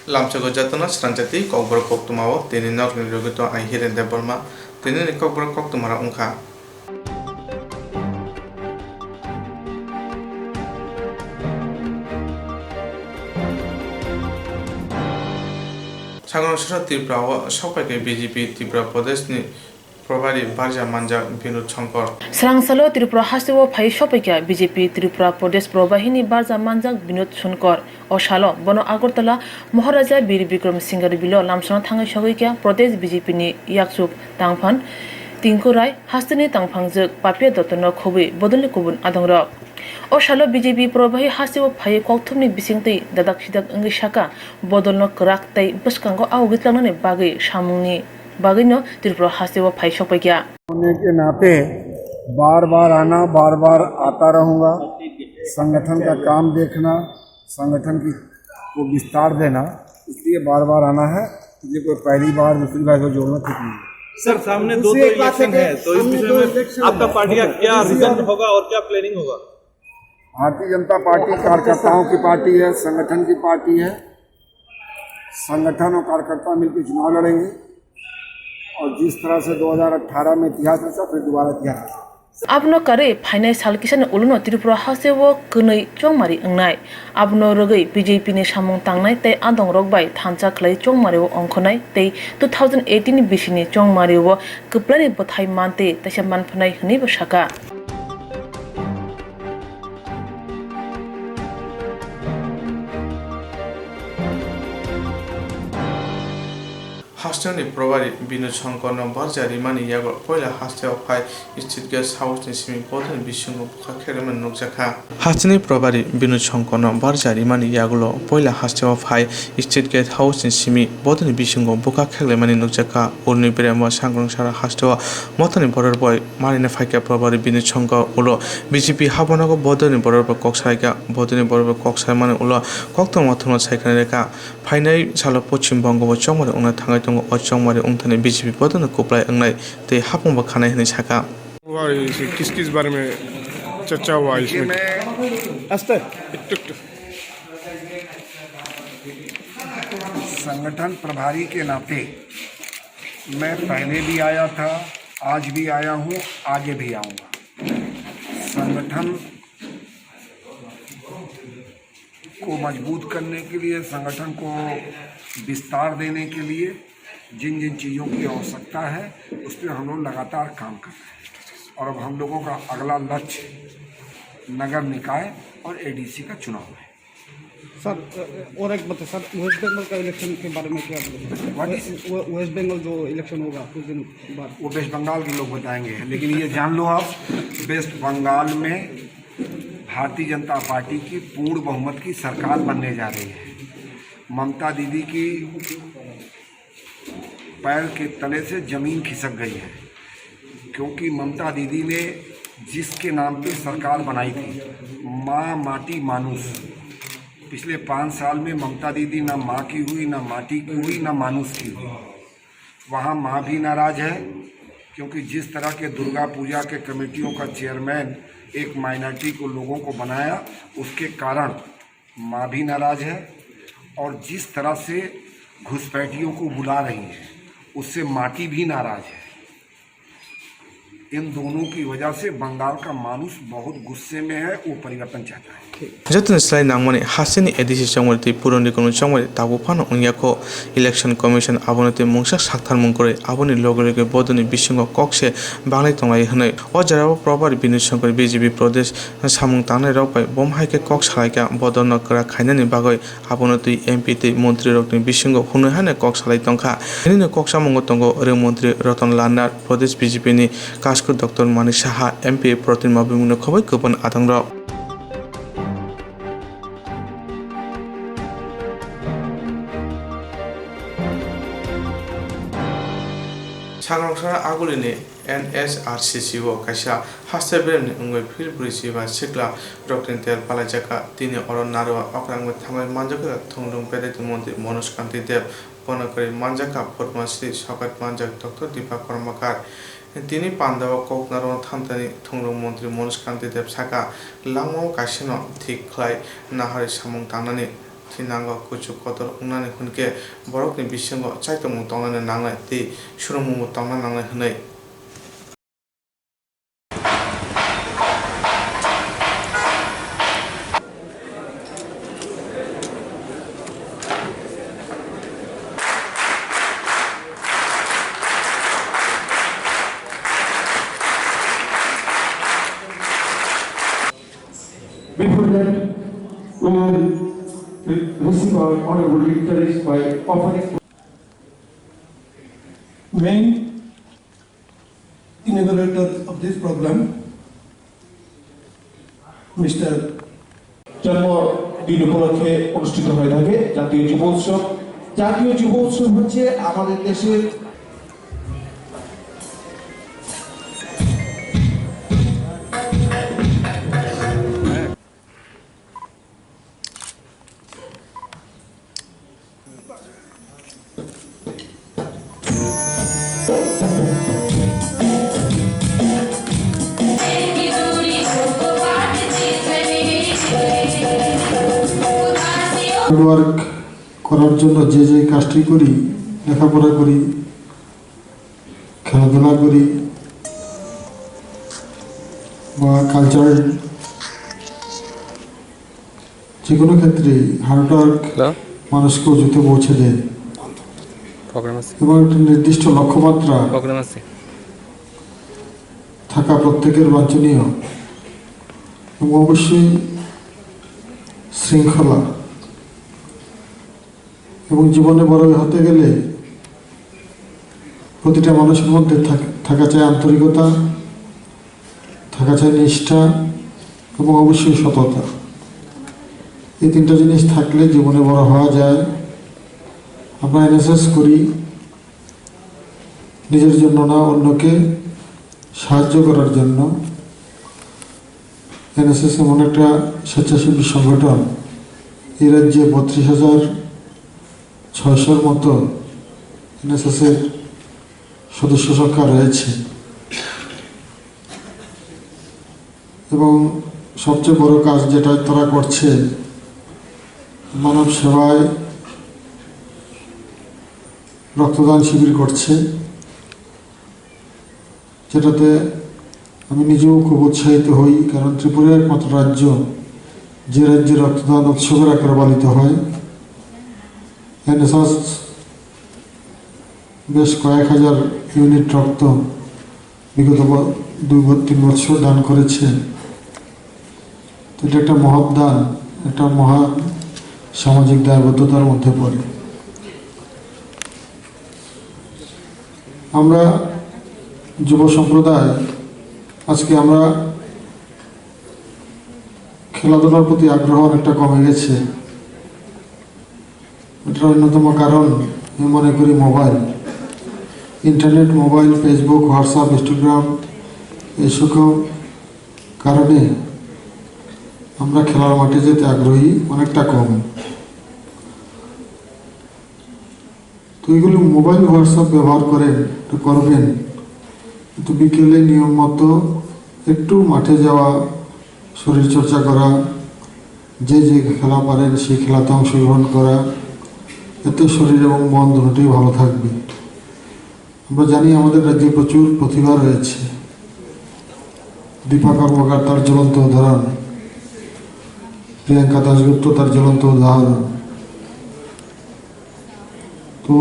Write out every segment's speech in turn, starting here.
Lamchago jatona Swrangchati Kokborok Koktwma tini nok ni rogito ai hiren deborma tini ni Kokborok Koktwma ungkha Swrangchati Tripura Sopake BJP Tripura Pradesh ni Probari Barja Manja Binod Shankar Srangsalo Tripura Hasiwo Phai Sopekya BJP Tripura Pradesh Probahini Barja Manjak Binod Shankar o Shalo Bono Agartala Maharaja Bir Bikram Singhar Bilo Lamsana Thangai Shogikya Pradesh BJP ni Yaksub Tangphan Tingkurai Hastini Tangphangjuk Papia Dotono Khobi Bodoli Kubun Adongrok o Shalo BJP Probahi Hasiwo Phai Koktwmni Bisingtei Dadak Sidak Angi Shaka Bodolno Krak Tei Buskango Awgitlanani Bagai Samungni Bagino Tripura Hasiwo Phai Sopekya होने के नाते बार बार आना, बार बार आता रहूँगा। संगठन का काम देखना, संगठन को विस्तार देना, इसलिए बार बार आना है। ये कोई पहली बार दूसरी बार को जोड़ना ठीक नहीं है। सर सामने दो इलेक्शन है, तो इस विषय में आपका पार्टी का क्या रिजल्ट होगा और क्या प्लानिंग होगा? भारतीय जनता पार्टी कार्यकर्ताओं की पार्टी है, संगठन की पार्टी है। संगठन और कार्यकर्ता मिलकर चुनाव लड़ेंगे और जिस तरह से 2018 में इतिहास रचा फिर दोबारा इतिहास रचा। Abno kare फाइनाल साल किसान उलनो त्रिपुरा हासेवो कनै चोंगमारि अंगनाय abno रगै बीजेपी नि सामung tangnai tei adong rokbai thancha khlai chongmario ongkhonai tei 2018 bisini chongmario kuplani bothai mante taisa manphnai hni bo saka Hastani Probari Binod Shankar no Barja Rimani Yago Poila Hasteo Phai State Guest House ni Simi Bodon Bishungo Khakhereman Nokjaka Hastani Probari Binod Shankar no Barja Rimani Yagulo Poila Hasteo Phai State Guest House ni Simi Bodon Bishungo Buka Khakhereman Nokjaka Urni Beremo Sangrong Sara Hasteo Motani Border Boy Marina Phaka Probari Binod Shankar Ulo BJP Habonago Bodoni Border Koksaika Bodoni Border Koksaiman Ulo Koktwma Thono Saikaneka Phainai Salo Pochim Bongo Chomore Ongna Thangai Ochongmari ungthane BJP podon koplai angnai te hapong bakhanai hne saka किस बारे में चर्चा हुआ इसमें संगठन प्रभारी के नाते मैं पहले भी आया था, आज भी आया हूँ, आगे भी आऊँगा। संगठन को मजबूत करने के लिए, संगठन को विस्तार देने के लिए जिन जिन चीज़ों की आवश्यकता है उस पर हम लोग लगातार काम कर रहे हैं। और अब हम लोगों का अगला लक्ष्य नगर निकाय और एडीसी का चुनाव है। सर और एक बात है सर, वेस्ट बंगाल का इलेक्शन के बारे में क्या वेस्ट बंगाल जो इलेक्शन होगा कुछ दिन बाद वो वेस्ट बंगाल के लोग बताएंगे, लेकिन ये जान लो आप वेस्ट बंगाल में भारतीय जनता पार्टी की पूर्ण बहुमत की सरकार बनने जा रही है। ममता दीदी की पैर के तले से ज़मीन खिसक गई है, क्योंकि ममता दीदी ने जिसके नाम पे सरकार बनाई थी माँ माटी मानुस, पिछले 5 साल में ममता दीदी ना माँ की हुई, ना माटी की हुई, ना मानुस की हुई। वहाँ माँ भी नाराज़ है, क्योंकि जिस तरह के दुर्गा पूजा के कमेटियों का चेयरमैन एक माइनॉरिटी को लोगों को बनाया, उसके कारण माँ भी नाराज़ है। और जिस तरह से घुसपैठियों को बुला रही है उससे माटी भी नाराज़ है। इन दोनों की वजह से बंगाल का मानुस बहुत गुस्से में है, वो परिवर्तन चाहता है। Jatun Slai Nangmani Hasini Edisi Chongwati Puroni Kono Chongwati Tabupano Unyako Election Commission Abonate Mungsa Sakthar Mungkore Aboni Logoreke Bodoni Bishingo Kokse Banglai Tongai Hne Ojarabo Probari Binod Shankar BJP Pradesh Samung Tangnai Rokbai Bomhaike Koks Halaika Bodono Kra Khainani Bagoi Abonati MP te Montri Rokni Bishingo Hunoi Hane Koks Halai Tongkha Henino Koksa Mongo Tongo Re Montri Ratan Lanar Pradesh BJP ni Kaskur Dr. Mani Saha MP Protein Mabimune Khobai Kupon Atangrok Swrangchati Agulini NSRCCO Kasha Hastebrem Ungwe Pilbrisi ba Sikla Dr. Tel Palajaka Tini Oron Narwa Okrang with Tamai Manjaka Tungdung Pedet Monte Monoskanti Dev Ponakari Manjaka Potmasi Sokat Manjak Dr. Deepak Kormakar Tini Pandawa Koknaron Tantani Tungdung Montri Monoskanti Dev Saka Lamo Kashino Thiklai Nahari Samung Tanani nango kuchu kotor ungnani hunke borok ni bisingo chaitong tongnani nangnai ti surungmu tongna nangnai hnai. Before that, we will receive our honorable victories by offering main inaugurator of this program, Mr. জন্মদিন উপলক্ষে অনুষ্ঠিত হয়ে থাকে জাতীয় যুব উৎসব। জাতীয় যুব উৎসব হচ্ছে আমাদের দেশের ওয়ার্ক করার জন্য যে যে কাজটি করি, লেখাপড়া করি, খেলাধুলা করি বা কালচারাল যে কোনো ক্ষেত্রে হার্ড ওয়ার্ক মানুষকে উঁচুতে পৌঁছে দেয় এবং একটা নির্দিষ্ট লক্ষ্যমাত্রা থাকা প্রত্যেকের বাঞ্ছনীয় এবং অবশ্যই শৃঙ্খলা এবং জীবনে বড় হতে গেলে প্রতিটা মানুষের মধ্যে থাকা চাই আন্তরিকতা, থাকা চাই নিষ্ঠা এবং অবশ্যই সততা। এই তিনটা জিনিস থাকলে জীবনে বড় হওয়া যায়। আমরা এনএসএস করি নিজের জন্য না, অন্যকে সাহায্য করার জন্য। এনএসএস এমন একটা স্বেচ্ছাসেবী সংগঠন, এই রাজ্যে 32,600 মতো এনএসএসের সদস্য সংখ্যা রয়েছে এবং সবচেয়ে বড় কাজ যেটা তারা করছে মানব সেবায় রক্তদান শিবির করছে, যেটাতে আমি নিজেও খুব উৎসাহিত হই, কারণ ত্রিপুরা একমাত্র রাজ্য যে রাজ্যে রক্তদান উৎসবের আকারে পালিত হয়। এনএসএস বেশ কয়েক হাজার ইউনিট রক্ত বিগত 2-3 বছর দান করেছে। তো এটা একটা মহৎ দান, একটা মহা সামাজিক দায়বদ্ধতার মধ্যে পড়ে। আমরা যুব সম্প্রদায় আজকে আমরা খেলাধুলার প্রতি আগ্রহ অনেকটা কমে গেছে। এটার অন্যতম কারণ আমি মনে করি mobile, internet, mobile, Facebook, WhatsApp, Instagram, এইসব কারণে আমরা খেলার মাঠে যেতে আগ্রহী অনেকটা কম। তো এগুলো মোবাইল, হোয়াটসঅ্যাপ ব্যবহার করবেন, কিন্তু বিকেলে নিয়ম মতো একটু মাঠে যাওয়া, শরীরচর্চা করা, যে যে খেলা পারেন সেই খেলাতে অংশগ্রহণ করা, এতে শরীর এবং মন দুটোই ভালো থাকবে। আমরা জানি আমাদের রাজ্যে প্রচুর প্রতিভা রয়েছে। দীপা কর্মকার তার জ্বলন্ত উদাহরণ, প্রিয়াঙ্কা দাশগুপ্ত তার জ্বলন্ত উদাহরণ। তো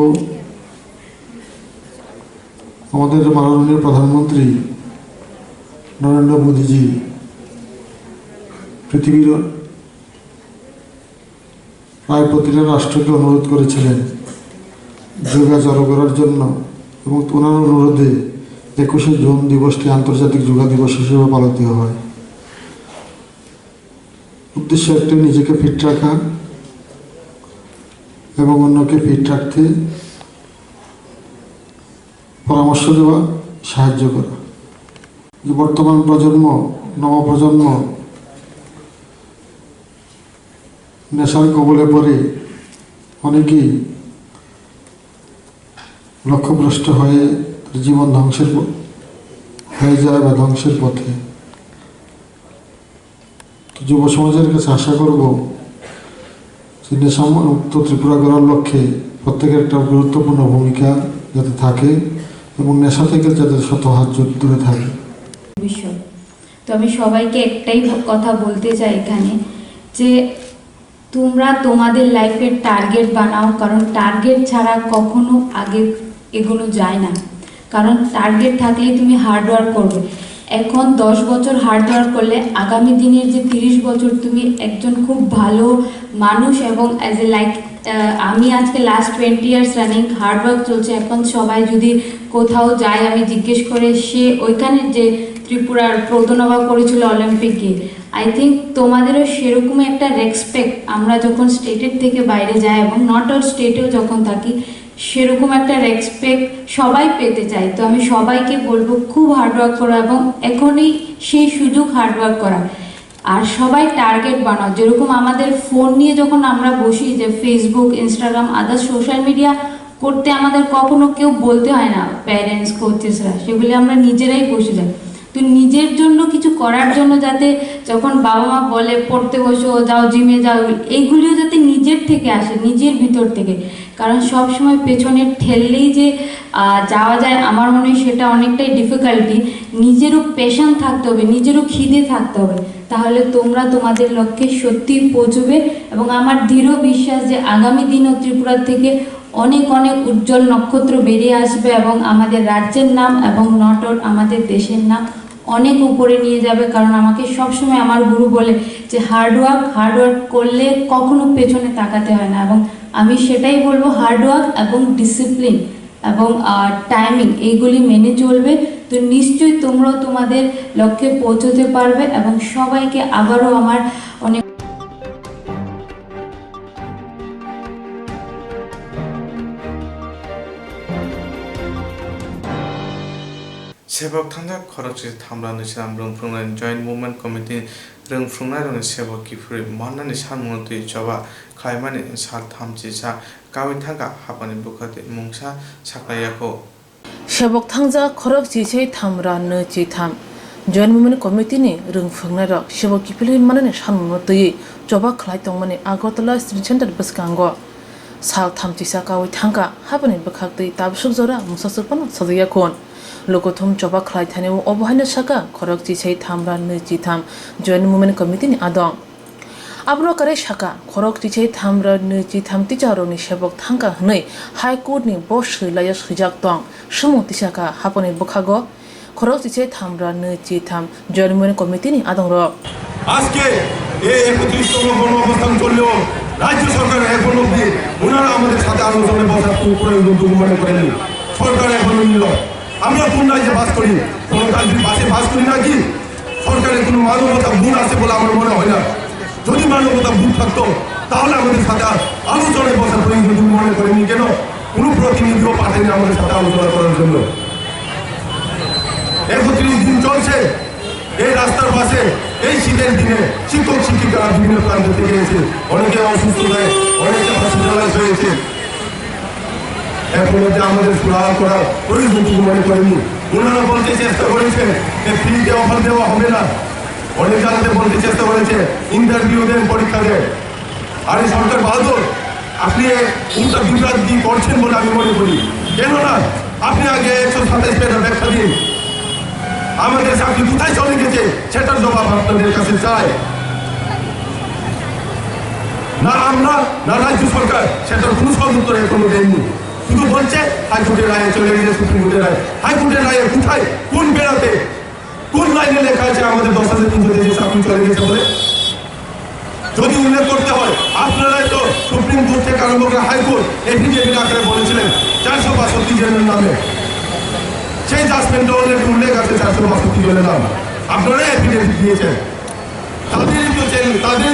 আমাদের মাননীয় প্রধানমন্ত্রী নরেন্দ্র মোদীজি পৃথিবীর প্রায় প্রতিটা রাষ্ট্রকে অনুরোধ করেছিলেন যোগা চালু করার জন্য, এবং ওনার অনুরোধে 21শে জুন দিবসটি আন্তর্জাতিক যোগা দিবস হিসেবে পালিত হয়। উদ্দেশ্য একটি, নিজেকে ফিট রাখা এবং অন্যকে ফিট রাখতে পরামর্শ দেওয়া, সাহায্য করা। যে বর্তমান প্রজন্ম, নবপ্রজন্ম নেশার কবলে পড়ে অনেকেই লক্ষ্যভ্রষ্ট হয়ে জীবন ধ্বংসের হয়ে যায় বা ধ্বংসের পথে। তো যুব সমাজের কাছে আশা করব যে নেশামুক্ত ত্রিপুরা গড়ার লক্ষ্যে প্রত্যেকের একটা গুরুত্বপূর্ণ ভূমিকা যাতে থাকে এবং নেশা থেকে যাতে শত হাত দূরে থাকে। বিষয় তো আমি সবাইকে একটাই কথা বলতে চাই এখানে যে তোমরা তোমাদের লাইফের টার্গেট বানাও, কারণ টার্গেট ছাড়া কখনো আগে এগোনো যায় না। কারণ টার্গেট থাকলেই তুমি হার্ডওয়ার্ক করবে। এখন 10 বছর হার্ডওয়ার্ক করলে আগামী দিনের যে 30 বছর তুমি একজন খুব ভালো মানুষ এবং অ্যাজ এ লাইক আমি আজকে লাস্ট 20 ইয়ার্স রানিং হার্ডওয়ার্ক চলছে। এখন সবাই যদি কোথাও যায় আমি জিজ্ঞেস করে সে ওইখানে যে ত্রিপুরার প্রদনবা করেছিল অলিম্পিক গিয়ে, আই থিঙ্ক তোমাদেরও সেরকম একটা রেসপেক্ট আমরা যখন স্টেটের থেকে বাইরে যাই এবং নট অল স্টেটেও যখন থাকি সেরকম একটা রেসপেক্ট সবাই পেতে চাই। তো আমি সবাইকে বলবো খুব হার্ডওয়ার্ক করা এবং এখনই সেই সুযোগ হার্ডওয়ার্ক করা। আর সবাই টার্গেট বানাও। যেরকম আমাদের ফোন নিয়ে যখন আমরা বসি যে Facebook, Instagram, others social media করতে আমাদের কখনো কেউ বলতে হয় না, প্যারেন্টস, কোচেসরা, সেগুলি আমরা নিজেরাই বসে যাই। তো নিজের জন্য কিছু করার জন্য যাতে যখন বাবা মা বলে পড়তে বসো, যাও জিমে যাও, এইগুলিও যাতে নিজের থেকে আসে, নিজের ভিতর থেকে। কারণ সব সময় পেছনে ঠেললেই যে যাওয়া যায় আমার মনে হয় সেটা অনেকটাই ডিফিকাল্টি। নিজেরও পেশন থাকতে হবে, নিজেরও খিদে থাকতে হবে, তাহলে তোমরা তোমাদের লক্ষ্যে সত্যি পৌঁছবে। এবং আমার দৃঢ় বিশ্বাস যে আগামী দিনও ত্রিপুরা থেকে অনেক অনেক উজ্জ্বল নক্ষত্র বেরিয়ে আসবে এবং আমাদের রাজ্যের নাম এবং নট অল আমাদের দেশের নাম অনেক উপরে নিয়ে যাবে। কারণ আমাকে সবসময় আমার গুরু বলে যে হার্ডওয়ার্ক করলে কখনো পেছনে তাকাতে হয় না। এবং আমি সেটাই বলবো, হার্ডওয়ার্ক এবং ডিসিপ্লিন এবং টাইমিং এইগুলি মেনে চলবে। তো নিশ্চয়ই তোমরাও তোমাদের লক্ষ্যে পৌঁছতে পারবে। এবং সবাইকে আবারও আমার অনেক सेबक थांजा खरकसे थामब्लानो सिगां रोंफ्रुंनाय जयेन्ट मुभमेन्ट कमिटि रोंफ्रुंनाय रंनि सेबक किफुरि माननानै सानमुंति जबा खायमानि साल थामजिसा गावि थांगा हाबानि बुखाते मुंसा साख्लायाखौ सेबक थांजा खरक जिसे थामरा नो जिथाम जयेन्ट मुभमेन्ट कमिटिनि रोंफ्रुंनाय रक सेबक किफुरि माननानै सानमुंति जबा खालाय दंमानि आगरतला स्ट्रीट सेन्टार बसकांगो साल थामजिसा गावि थांगा हाबानि बुखाते ताबसुक जरा मुसासुरपन सजयाखोन लोगोथुम जबा खालाय थानायाव अबहायनो साका खरक जिसे थामरा नो जिथाम जयेन्ट मुभमेन्ट कमिटिनि आदं आब्रो करे साका खरक जिसे थामरा नो जिथाम तिजारनि सेबक थांगा हनै हाइकोर्टनि बस सैलाया सैजाक दं सुमुति साका हापनि बुखागो खरक जिसे थामरा नो जिथाम जयेन्ट मुभमेन्ट कमिटिनि आदं र আজকে এই 31তম গণঅবস্থান চললেও রাজ্য সরকার এখন অবধি ওনারা আমাদের সাথে আলোচনায় বসার প্রয়োজন মনে করেনি। সরকার এখন নিল আমরা কোন রাজ্যে বাস করি, গণতান্ত্রিক বাসে বাস করি নাকি? সরকারের কোনো মানবতা গুণ আছে বলে আমার মনে হয় না। যদি মানবতা গুণ থাকতো তাহলে আমাদের সাথে আলোচনায় বসার প্রয়োজন মনে করেনি কেন? কোনো প্রতিনিধিও পাঠায়নি আমাদের সাথে আলোচনা করার জন্য। 31 দিন চলছে এই রাস্তার পাশে। এই শীতের দিনে শিক্ষক শিক্ষিকারা বিভিন্ন প্রান্ত থেকে এসে অনেকে অসুস্থ হয়ে অনেকে হসপিটালাইজ হয়েছে। এখন যে আমাদের সুরাহা করা প্রয়োজন মনে করেনি। ওনারা বলতে চেষ্টা করেছে যে ফ্রিতে অফার দেওয়া হবে না। অনেক জায়গাতে বলতে চেষ্টা করেছে ইন্টারভিউ দেন, পরীক্ষা দেন। আরে সরকার বাহাদুর, আপনি উল্টা বিভ্রান্তি করছেন বলে আমি মনে করি। কেননা আপনি আগে 127 পেজের ব্যাখ্যা দিন। আমাদের চাকরি কোথায় চলে গেছে সেটার জবাব আপনাদের কাছে চাই। না আমরা না রাজ্য সরকার সেটার কোনো সদুত্তর এখনো দেননি। শুধু বলছে হাইকোর্টের রায়ে চলে গেছে, সুপ্রিম কোর্টের রায়। হাইকোর্টের রায়ে কোথায়, কোন বেড়াতে, কোন লাইনে লেখা আছে আমাদের 10,300 চাকরি চলে গেছে বলে? যদি উল্লেখ করতে হয়, আপনারাই তো সুপ্রিম কোর্ট থেকে আরম্ভ করে হাইকোর্ট এফিডেভিট আকারে বলেছিলেন 462 জনের নামে। সেই জাজমেন্ট উল্লেখ আছে 462 জনের নাম। আপনারাই এফিডেভিট দিয়েছেন। তাদেরই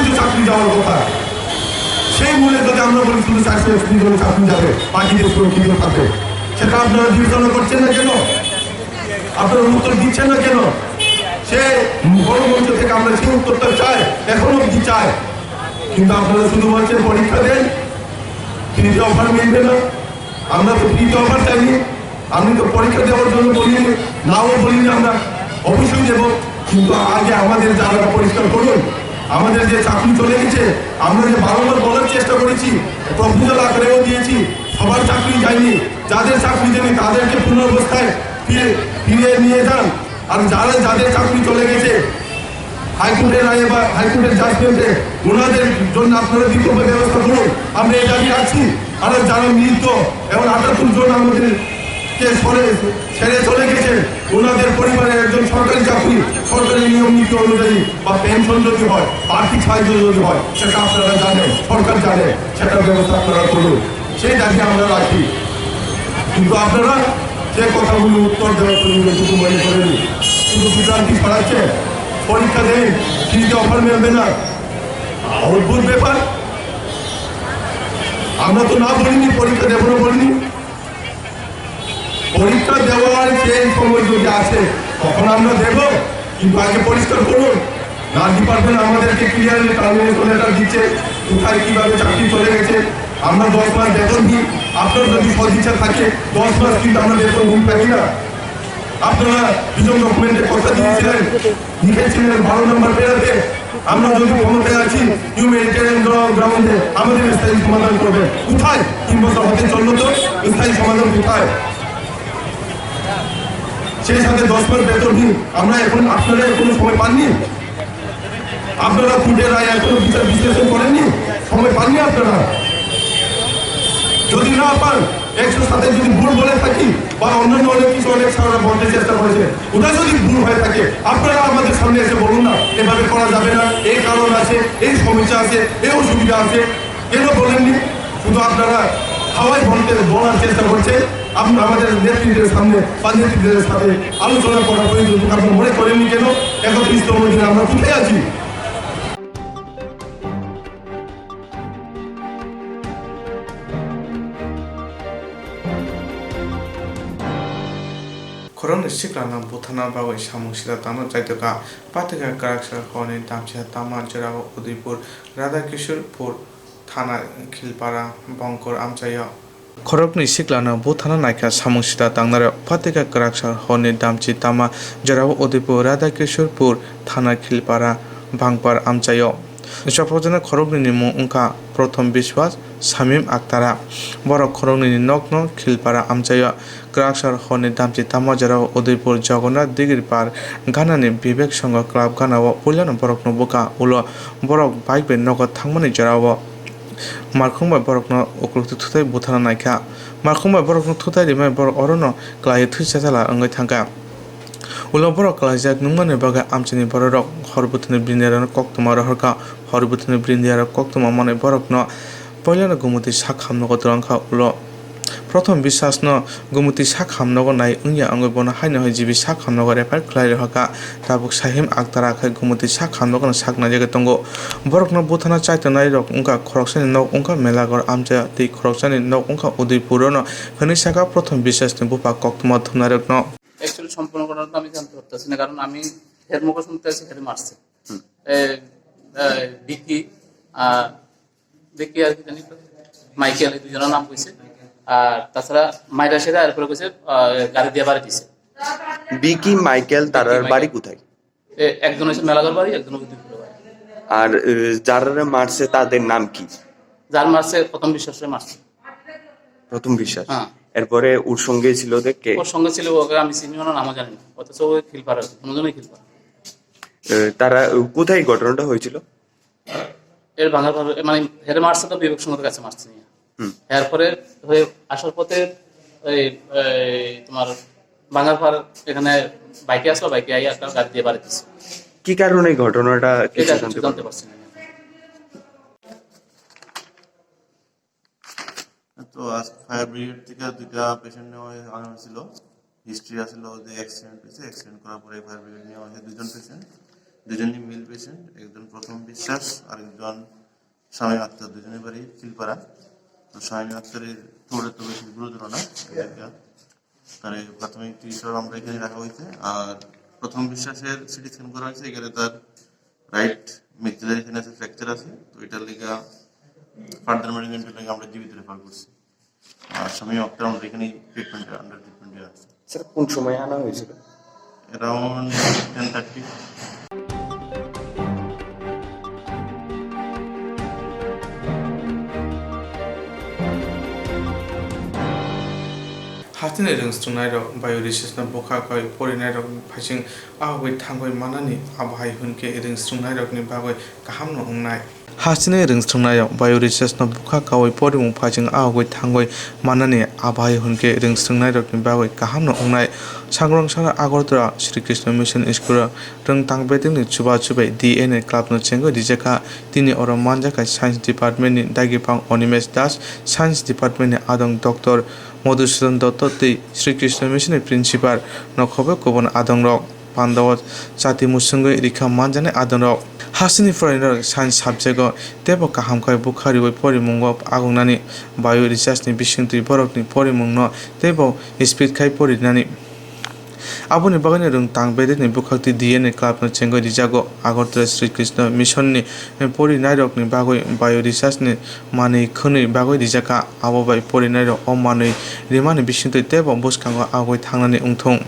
তো চাকরি যাওয়ার কথা। সেই মূল্যে যদি আমরা বলি শুধু 460 জনের চাকরি যাবে, বাকিদের সুরক্ষিত থাকবে, সেটা আপনারা বিবেচনা করছেন না কেন? আপনারা উত্তর দিচ্ছেন না কেন? সে বড় মঞ্চ থেকে আমরা সেই উত্তরটা চাই, এখনো অব্দি চাই। কিন্তু আপনারা শুধু বলছেন পরীক্ষা দেন, ফ্রিতে অফার মিলবে না। আমরা তো ফ্রিতে অফার চাইনি। আমি তো পরীক্ষা দেওয়ার জন্য বলিনি, নাও বলিনি। আমরা অবশ্যই দেবো, কিন্তু আগে আমাদের জায়গাটা পরিষ্কার করুন। আমাদের যে চাকরি চলে গেছে, আমরা যে বারবার বলার চেষ্টা করেছি, প্রপোজাল আকারেও দিয়েছি, সবার চাকরি যায়নি। যাদের চাকরি যায়নি তাদেরকে পুনর্বস্থায় ফিরিয়ে নিয়ে যান। আর যাদের চাকরি চলে গেছে হাইকোর্টের রায়ে বা হাইকোর্টের জাজমেন্টে, ওনাদের জন্য আপনারা বিকল্প ব্যবস্থা করুন। আমরা এই দাবি রাখছি। আর যারা মৃত এবং 78 জন আমাদেরকে ছেড়ে চলে গেছে, ওনাদের পরিবারের একজন সরকারি চাকরি, সরকারি নিয়ম নীতি অনুযায়ী বা পেনশন যদি হয়, আর্থিক সাহায্য যদি হয়, সেটা আপনারা জানেন, সরকার জানে, সেটার ব্যবস্থা আপনারা করুন। সেই দাবি আমরা রাখি। কিন্তু আপনারা সে কথাগুলো উত্তর দেওয়ার জন্য কিছু মনে করেনি, শুধু বিভ্রান্তি ছড়াচ্ছে। পরীক্ষা দেন, ফ্রিতে অফার মেলবে না, অদ্ভুত ব্যাপার। আমরা তো না বলিনি পরীক্ষা দেবো না, বলিনি। পরীক্ষা দেওয়ার সেই সময় যদি আছে তখন আমরা দেব, কিন্তু আগে পরিষ্কার করুন। না ডিপার্টমেন্ট আমাদেরকে ক্লিয়ারলি টার্মিনেশন লেটার দিচ্ছে, কোথায় কিভাবে চাকরি চলে গেছে। আমরা 10 মাস বেতন দিই, আপনার যদি সদিচ্ছা থাকে 10 মাস কিন্তু আমরা বেতন দিন থাকি না। আপনারা দুজন ডকুমেন্টে কথা দিয়েছিলেন, লিখেছিলেন 12 নম্বর পেরাতে, আমরা যদি ক্ষমতায় আছি হিউম্যানিটেরিয়ান গ্রাউন্ডে আমাদের স্থায়ী সমাধান করবে। কোথায় 3 বছর হতে চললো, তো স্থায়ী সমাধান কোথায়? সেই সাথে 10 মাস বেতন দিন। আমরা এখন আপনারা কোনো সময় পাননি, আপনারা কোর্টের রায় এখনো বিচার বিশ্লেষণ করেননি, সময় পাননি আপনারা। যদি না পান 107 যদি ভুল বলে থাকি বা অন্যান্য অনেক কিছু অনেক সারা বলতে চেষ্টা করেছে, ওটা যদি ভুল হয়ে থাকে আপনারা আমাদের সামনে এসে বলুন না এভাবে করা যাবে না, এই কারণ আছে, এই সমস্যা আছে, এই অসুবিধা আছে। কেন বলেননি? শুধু আপনারা হাওয়াই বলার চেষ্টা করছে। আপনারা আমাদের নেতৃত্বের সামনে বা নেতৃত্বের সাথে আলোচনা করার প্রয়োজন আপনারা মনে করেননি কেন? 31তম দিনে আমরা কোথায় আছি? Korona siklana butana bawa samung sila tama jaitoka patika karaksa khone tamcha tama jarawa Udaipur Radhakishorpur Thana Khilpara Bangkor Amchaya Korokni siklana butana naika samung sila tangnara patika karaksa khone damchi tama jarawa Udaipur Radhakishorpur Thana Khilpara Bangkor Amchaya Sapojana Korokni nimu unka Prothom Biswas Samim Aktara Borok Korokni Nokno Khilpara Amchaya Kraksar Hone Damchi Tamajara Udaipur Jagannath Digir Par Ganani Bibek Sangha Club Ganawa Pulan Borokno Boka Ulo Borok Bike Ben Noga Thangmani Jarawa Markhumba Borokno Okrukti Thutai Butana Naika Markhumba Borokno Thutai Rima Borok Orono Klai Thusatala Angai Thanga Ulo Borok Klajak Numane Baga Amchini Borok Horbutini Brindiara Koktwma Rohorka Horbutini Brindiara Koktwma Mane Borokno Poilana Gumuti Sakham Nogotrangka Ulo প্রথম বিশ্বাস ন গুমতি শাক হামনগর নাই উনিয়া আঙ্গই বনা hyena হয় GB শাক হামনগর refer ক্লাইর হকা তাবুক সাহিম আক্তার আখাই গুমতি শাক হামনগর শাক না জায়গা তঙ্গ বরক ন বুথানা চাইতে নাই রক উনকা খরকসানি নক উনকা মেলাগর আমজা তি খরকসানি নক উনকা উদয়পুর ন ফেনি শাখা প্রথম বিশ্বাস নি বুপা কক্তমা ধুনারক ন অ্যাকচুয়ালি সম্পূর্ণ ঘটনাটা আমি জানতে পারতেছি না, কারণ আমি হের মুখ শুনতে আছি হের মারছে বিকি আর কি জানি মাইকেল এই দুজনের নাম কইছে। আর তাছাড়া মাইরা সেরা এরপরে কইছে গাড়ি দিয়ে বাড়ি দিছে। বিকি মাইকেল তারার বাড়ি কোথায়? একজন হচ্ছে মেলাগর বাড়ি, একজন উদয়পুর বাড়ি। আর যারা মারছে তাদের নাম কি? যার মারছে প্রথম বিশ্বাসে মারছে। প্রথম বিশ্বাস? হ্যাঁ। এরপরে ওর সঙ্গে ছিল কে? ওর সঙ্গে ছিল ওকে আমি চিনিও না, নামও জানি না, অথচ ও খিলপাড়া, দুজনেই খিলপাড়া। তারা কোথায় ঘটনাটা হয়েছিল? এর ভাঙার মানে হেরে মারছে তো বিবেক সঙ্গের কাছে মারছে নিয়ে। এরপরে হয়ে আসার পথে ওই তোমার বাঙ্গারপাড় এখানে বাইকে আসলো, বাইকে আই একটা গাড়ি দিয়ে বাড়ি দিচ্ছে। কি কারণে ঘটনাটা জানতে পারছি না। তো আজ ফায়ার ব্রিগেড থেকে দুইটা পেশেন্ট নেওয়া আনা হয়েছিল, হিস্ট্রি আসছিল যে অ্যাক্সিডেন্ট হয়েছে, অ্যাক্সিডেন্ট করার পরে ফায়ার ব্রিগেড নেওয়া হয়েছে দুজন পেশেন্ট, দুজনই মিল পেশেন্ট, একজন প্রথম বিশ্বাস আর একজন স্বামী আক্তার, দুজনের বাড়ি খিলপাড়া। তো স্বামী আক্তারের থোড়ে তো বেশি গুরুতর না, তার প্রাথমিক চিকিৎসা আমরা এখানে রাখা হয়েছে। আর প্রথম বিশ্বাসের সিটি স্ক্যান করা হয়েছে, এখানে তার রাইট মেক্সিলারি সিনাসে ফ্র্যাকচার আছে, তো এটার লেগে ফার্দার মেডিকেলের লেগে আমরা জীবিত রেফার করছি। আর স্বামী আক্তার আমরা এখানে ট্রিটমেন্টে আন্ডার ট্রিটমেন্টে আছে। স্যার কোন সময় আনা হয়েছিল? Around 10:30। Hastini Rungstunai Rok, Bioresource Boka Koi, Porinai Rok, Pashing, Away Tangoi Manani, Abhai Hunke, Rungstunai Rok Nibagoi, Kahamno Unai. Hastini Rungstunai, Bioresource Boka Koi, Porim Pashing, Away Tangoi Manani, Abhai Hunke, Rungstunai Rok Nibagoi, Kahamno Unai, Swrangchati Agortora, Sri Krishna Mission Iskura, Rung Tangbeting, Chuba Chube, DNA Club no Chengo, Dijaka, Tini or Manjaka Science Department, Dagipang Onimes Das, Science Department, Adong Doctor. Modusudon Dototi, Sri Krishna Mission Principal, Nokobe Kobon Adong Rock, Pandawat, Chati Musungo, Rika Manjane Adong Rock. Hasini foreigner science subject, Debo Kahamkai Bukhari with Porimungo, Agunani, Bio Research ni Bishing to Borok ni Porimungno, Debo, Speed Kai Porinani. Abuni Bagani Rung Tang Bedit ni Bukhati DNA Club no Chengo Dijago, Agotra Sri Krishna Mission ni Pori Nairok ni Bagoi, Bio Research ni Mani Kuni Bagoi Dijaka, Abo by Pori Nairo, O Mani, Rimani Bishing to Debo, Buskango, Agoi Tangani Untong.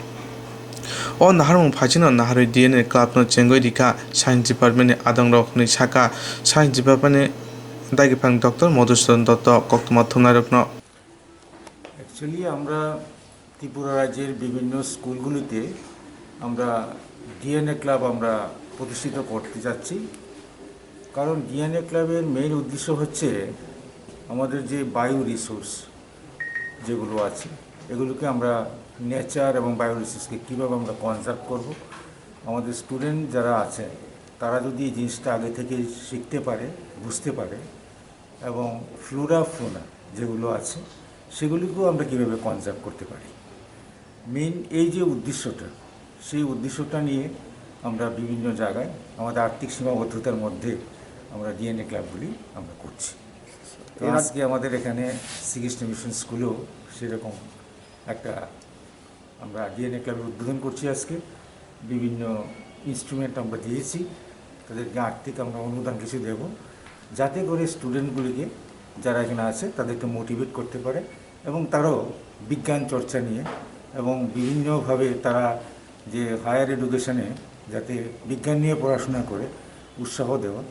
On the Harmon Pagino, Nahari DNA Club no Chengo Dika, Science Department Adong Rock ni Saka, Science Department Dagipang Doctor, Moduston Dr. Koktwma Tunarokno. Actually, আমরা ত্রিপুরা রাজ্যের বিভিন্ন স্কুলগুলিতে আমরা DNA club আমরা প্রতিষ্ঠিত করতে যাচ্ছি কারণ ডিএনএ ক্লাবের মেইন উদ্দেশ্য হচ্ছে আমাদের যে বায়ো রিসোর্স যেগুলো আছে এগুলোকে আমরা নেচার এবং বায়ো রিসোর্সকে কীভাবে আমরা কনজার্ভ করব আমাদের স্টুডেন্ট যারা আছে তারা যদি এই জিনিসটা আগে থেকে শিখতে পারে বুঝতে পারে এবং ফ্লোরা যেগুলো আছে সেগুলিকেও আমরা কীভাবে কনজার্ভ করতে পারি মেইন এই যে উদ্দেশ্যটা সেই উদ্দেশ্যটা নিয়ে আমরা বিভিন্ন জায়গায় আমাদের আর্থিক সীমাবদ্ধতার মধ্যে আমরা ডিএনএ ক্লাবগুলি আমরা করছি তো আজকে আমাদের এখানে শ্রীকৃষ্ণ মিশন স্কুলেও সেরকম একটা আমরা ডিএনএ ক্লাবের উদ্বোধন করছি আজকে বিভিন্ন ইনস্ট্রুমেন্ট আমরা দিয়েছি তাদেরকে আর্থিক আমরা অনুদান কিছু দেব যাতে করে স্টুডেন্টগুলিকে যারা এখানে আছে তাদেরকে মোটিভেট করতে পারে এবং তারাও বিজ্ঞান চর্চা নিয়ে এবং বিভিন্নভাবে তারা যে হায়ার এডুকেশনে যাতে বিজ্ঞান নিয়ে পড়াশোনা করে উৎসাহ দেওয়া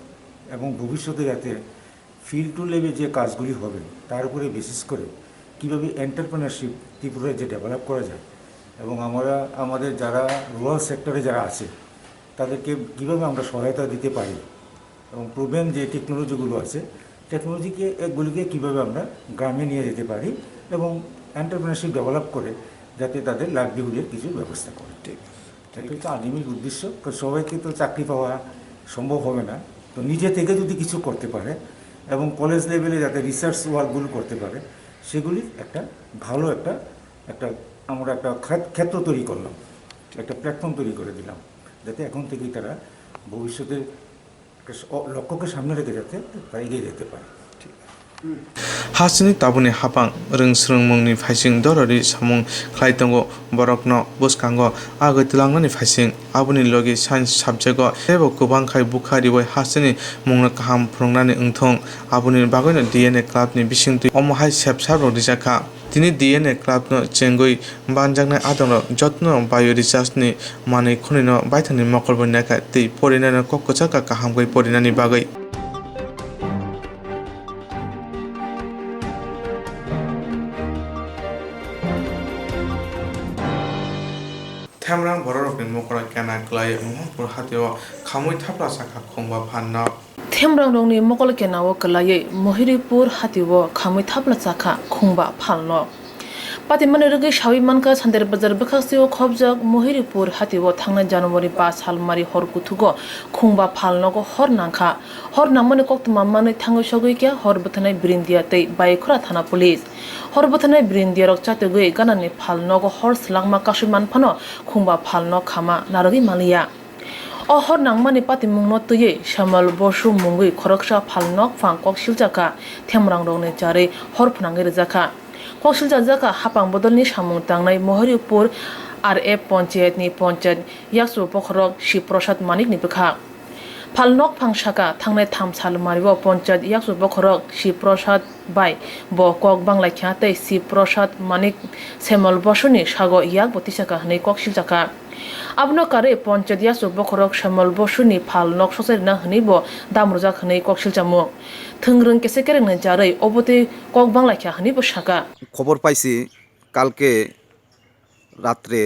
এবং ভবিষ্যতে যাতে ফিল্ড টু লেভেলে যে কাজগুলি হবে তার উপরে বেসিস করে কীভাবে এন্টারপ্রেনারশিপ ত্রিপুরায় যে ডেভেলপ করা যায় এবং আমরা আমাদের যারা রুরাল সেক্টরে যারা আছে তাদেরকে কীভাবে আমরা সহায়তা দিতে পারি এবং প্রুভেন যে টেকনোলজিগুলো আছে এগুলিকে কীভাবে আমরা গ্রামে নিয়ে যেতে পারি এবং এন্টারপ্রেনারশিপ ডেভেলপ করে যাতে তাদের লাইভলিহুডের কিছু ব্যবস্থা করে ঠিক এটা হচ্ছে আলটিমেট উদ্দেশ্য সবাইকে তো চাকরি পাওয়া সম্ভব হবে না তো নিজে থেকে যদি কিছু করতে পারে এবং কলেজ লেভেলে যাতে রিসার্চ ওয়ার্কগুলো করতে পারে সেগুলির একটা ভালো একটা আমরা একটা ক্ষেত্র তৈরি করলাম একটা প্ল্যাটফর্ম তৈরি করে দিলাম যাতে এখন থেকেই তারা ভবিষ্যতের লক্ষ্যকে সামনে রেখে যাতে তারা এগিয়ে যেতে পারে Hasini Tabuni Hapang, Ring Srung Mungni Fasing, Dorori Samung, Klaitongo, Borokno, Buskango, Agatilangan Fasing, Abuni Logi, Science Subjego, Evo Kubankai Bukhari, Hasini, Mungakam, Prungnani Untong, Abuni Bagona DNA Club ni Bishing to Omahai Sepsaro Dijaka. Tini DNA Club no Chengoi, Banjangna Adono, Jotno, Bio Research ni Mani Kunino, Baitani Mokorbonaka, the Porina Kokochaka Kahamgoi Porinani Bagai. Tamrang Borok in Mokora Kana Clay, Mohor Hatio, Kamui Tapla Saka Komba Panna. Temrang Rongni Mokol Kenawo Kalaye, Mohiripur Hatiwo, Kamui Tapla Saka, Kumba Palno. But in Manirigi Shawi Mankas and the Bazar Bakasio Kobjak, Mohiripur Hatiwo, Tanga January Bas Halmari Horkutugo, Kumba Palnogo, Hornanka, Hornamone Koktwma Mani Tango Shogikia, Horbotane Brindiate by Kuratana Police. Horbotane Brindiarok Chatugui, Ganani Palnogo, Horse Langma Kashiman Pano, Kumba Palno Kama, Naragi Malia. O Hornang Mani Pati Mungnotuye, Shamal Boshu Mungui, Koroksha Palnok, Fankok Shiljaka, Temrang Rone Jare, Horpnangizaka. Kokshilzaka Hapang Bodolni Shamung Tangnai Mohiripur RF Ponchayat ni Ponchat Yaksu Pokhorok Shiproshat Manik Nipika. Palnok Pangshaka Tangnai Tamsal Marivo Ponchat Yaksu Pokhorok Shiproshat Bai Bo Kok Bangla Kyate Shiproshat Manik Semol Boshuni Shago Yak Botisaka Hne Kokshilzaka. Abno Kare Ponchat Yaksu Pokhorok Shamol Boshuni Palnok Soserna Hnibo Damruzak Hne Kokshilzamu. Thungrung Kesekering Jare Obote Kok Bangla Kya Hnibo Shaka. খবর পাইছি কালকে রাত্রে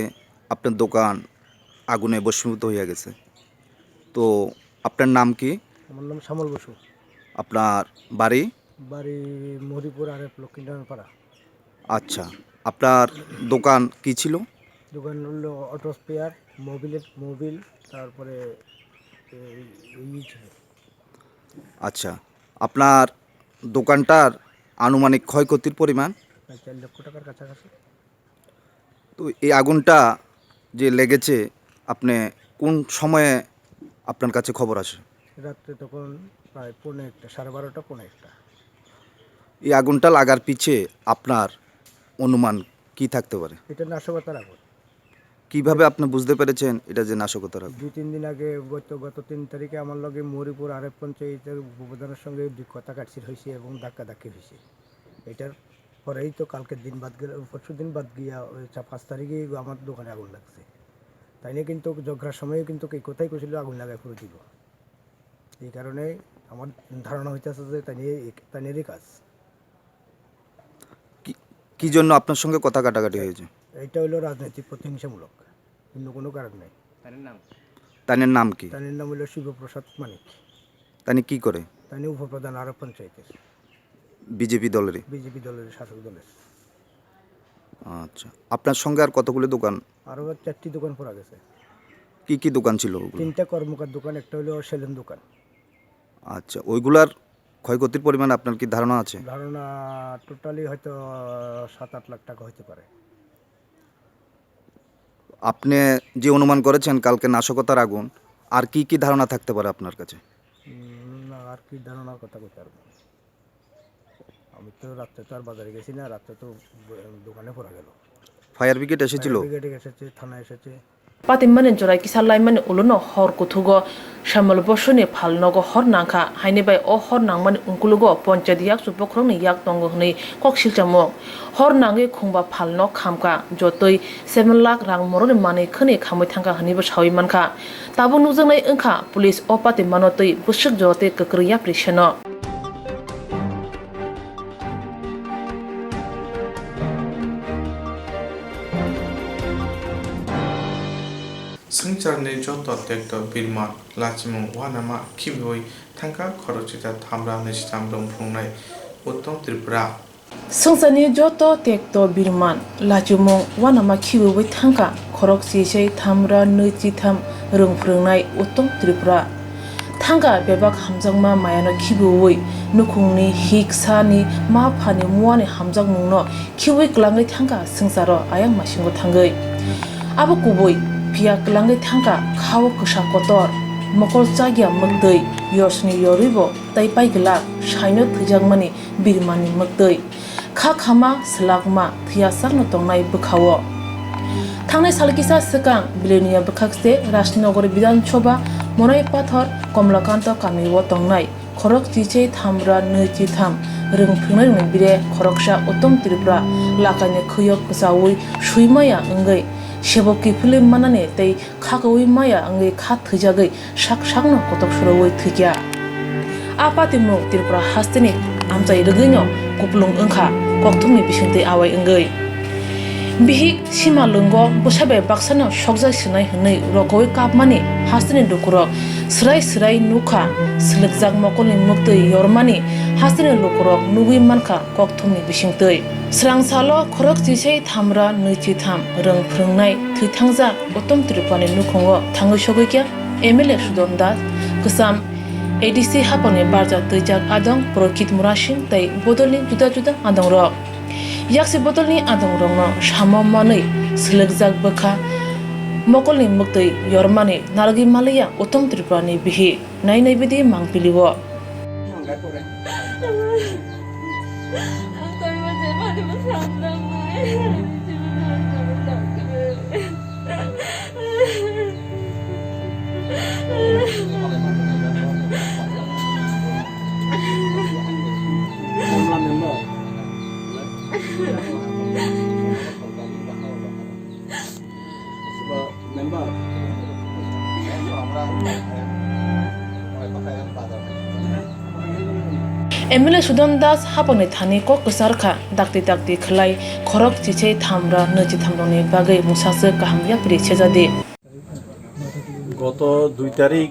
আপনার দোকান আগুনে ভস্মীভূত হয়ে গেছে, তো আপনার নাম কি? আমার নাম শ্যামল বসু, আপনার বাড়ি? বাড়ি মহরিপুর আর লক্ষ্মীনারায়ণ পাড়া। আচ্ছা, আপনার দোকান কি ছিল? দোকান হলো অটো স্পেয়ার, মোবিল, তারপরে ছিল। আচ্ছা, আপনার দোকানটার আনুমানিক ক্ষয়ক্ষতির পরিমাণ? 4 লক্ষ টাকার কাছাকাছি। তো এই আগুনটা যে লেগেছে, আপনি কোন সময়ে আপনার কাছে খবর আসে? রাত্রে তখন প্রায় 1:15, 12:30, 1:15। এই আগুনটা লাগার পিছে আপনার অনুমান কি থাকতে পারে? এটা নাশকতার আগুন। কিভাবে আপনি বুঝতে পেরেছেন এটা যে নাশকতার আগুন? 2-3 দিন আগে গত 3 তারিখে আমার লগে মহরিপুর আরএফ পঞ্চায়েতের উপপ্রধানের সঙ্গে কথা কাটছির হয়েছে এবং ধাক্কাধাক্কি হয়েছে। এটার পরেই তো কালকের দিন বাদ গেল, পরশু দিন বাদ গিয়া 5 তারিখে আমার দোকানে আগুন লাগছে। তাই নিয়ে কিন্তু ঝগড়ার সময়ও কিন্তু এই কথাই কইছিল আগুন লাগায় পুরো দিব। এই কারণে আমার ধারণা হইতেছে যে তাই নিয়ে কাজ। কি জন্য আপনার সঙ্গে কথা কাটাকাটি হয়েছে? এটা হলো রাজনৈতিক প্রতিহিংসামূলক, অন্য কোনো কারণ নেই। তাদের নাম কি? তাদের নাম হলো শিবপ্রসাদ মানিক। তানি কি করে? তাই উপপ্রধান আরব পঞ্চায়েতের, বিজেপি দলের? বিজেপি দলের, শাসক দলের। আচ্ছা, আপনার সঙ্গে আর কতগুলো দোকান? আরও 4টি দোকান পড়া গেছে। কি কি দোকান ছিল ওগুলো? 3টা কর্মকার দোকান, একটা হলো সেলুন দোকান। আচ্ছা, ওইগুলার ক্ষয়ক্ষতির পরিমাণ আপনার কি ধারণা আছে? ধারণা টোটালি হয়তো 7-8 লাখ টাকা হতে পারে। আপনি যে অনুমান করেছেন কালকে নাশকতার আগুন, আর কি কি ধারণা থাকতে পারে আপনার কাছে? না, আর কি ধারণার কথা বলতে পারবো। আমি তো রাত্রে তো আর বাজারে গেছি না, রাত্রে তো দোকানে পড়া গেল। ফায়ার ব্রিগেড এসেছিল? ব্রিগেডে এসেছে, থানা এসেছে। পাতিমানে জরাই কিসালাই মানে উলুনো হর কুথুগো শ্যামল বসুনি ফালনগো হর নাংখা হাইনে বাই ও হর নাংমানি উনকুলুগো পঞ্চায়েত ইয়াক সুপক্রংনি ইয়াক তঙ্গ হनै ককশিলচামো হর নাঙ্গে खुंबा फालनो खामका जतै 7 लाख रां मरनि माने खनि खामै थांका हनिबो सावै मानखा ताबो नुजोंनाय ओंखा पुलिस अ पातिमानो तै बुसुक जते कक्रिया प्रिसेनो Swrangchati joto tekto birma lachimung wanama kiboi thangka khorochita thamra nistam rongphungnai uttom Tripura Swrangchati joto tekto birma lachimung wanama kiboi thangka khorokchisei thamra nechitham rongphungnai uttom Tripura thangka bebak hamjangma mayano kiboi nukhungni hiksani ma phani muani hamjangmungno kiboi klangai thangka swrangcharo ayang masingo thangai abo kuboi Pia kelangai thangka khao ksa kotor mokol chagya mugdei yosni yoribo tai pai gela shaino thijangmani birmani mugdei kha khama slagma thia sakno tongnai bukhawo thangnai salkisa sekang bilenia bukhakse Rashnagar Bidhan Sabha Monai Pathor Komlakanta Kamiwo tongnai khorok chichei thamra nechi tham rungphungnai bire khoroksa uttom Tripura lakane khuyok ksawi suimaya ngai Sheboki film manane tei khakawi maya angai kha thujagai sak sakno kotok suroi thikya apatimu Tripura hastini amchai rugino kuplung onkha Koktwma bisingtei awai ngai bihik sima lungo busabe baksano sokjai sinai hnei rokoi kapmani hastini dukuro srai nukha sligjak mokolni muktei yormani hastini lukurok nugui mankha Koktwma bisingtei Swrangchalo khorok chisei thamra nechi tham rongphungnai thithangja uttom Tripurani nukhungo thangai sogikya MLA Sudonda kusam ADC haponi barja twijak adong Prokit Murasing tei bodolni juda adong rok yaksi bodolni adong rokno samo manei sligjak bokha mokolni muktei yormani nargi malaya uttom Tripurani bihi nainai bidi mangpiliwo MLA Sudan Das hapangni thani kok kesarkha dakti dakti khlai khorok chichei thamra nechi thamroni bagai musase kahamya pri chejade গত 2 তারিখ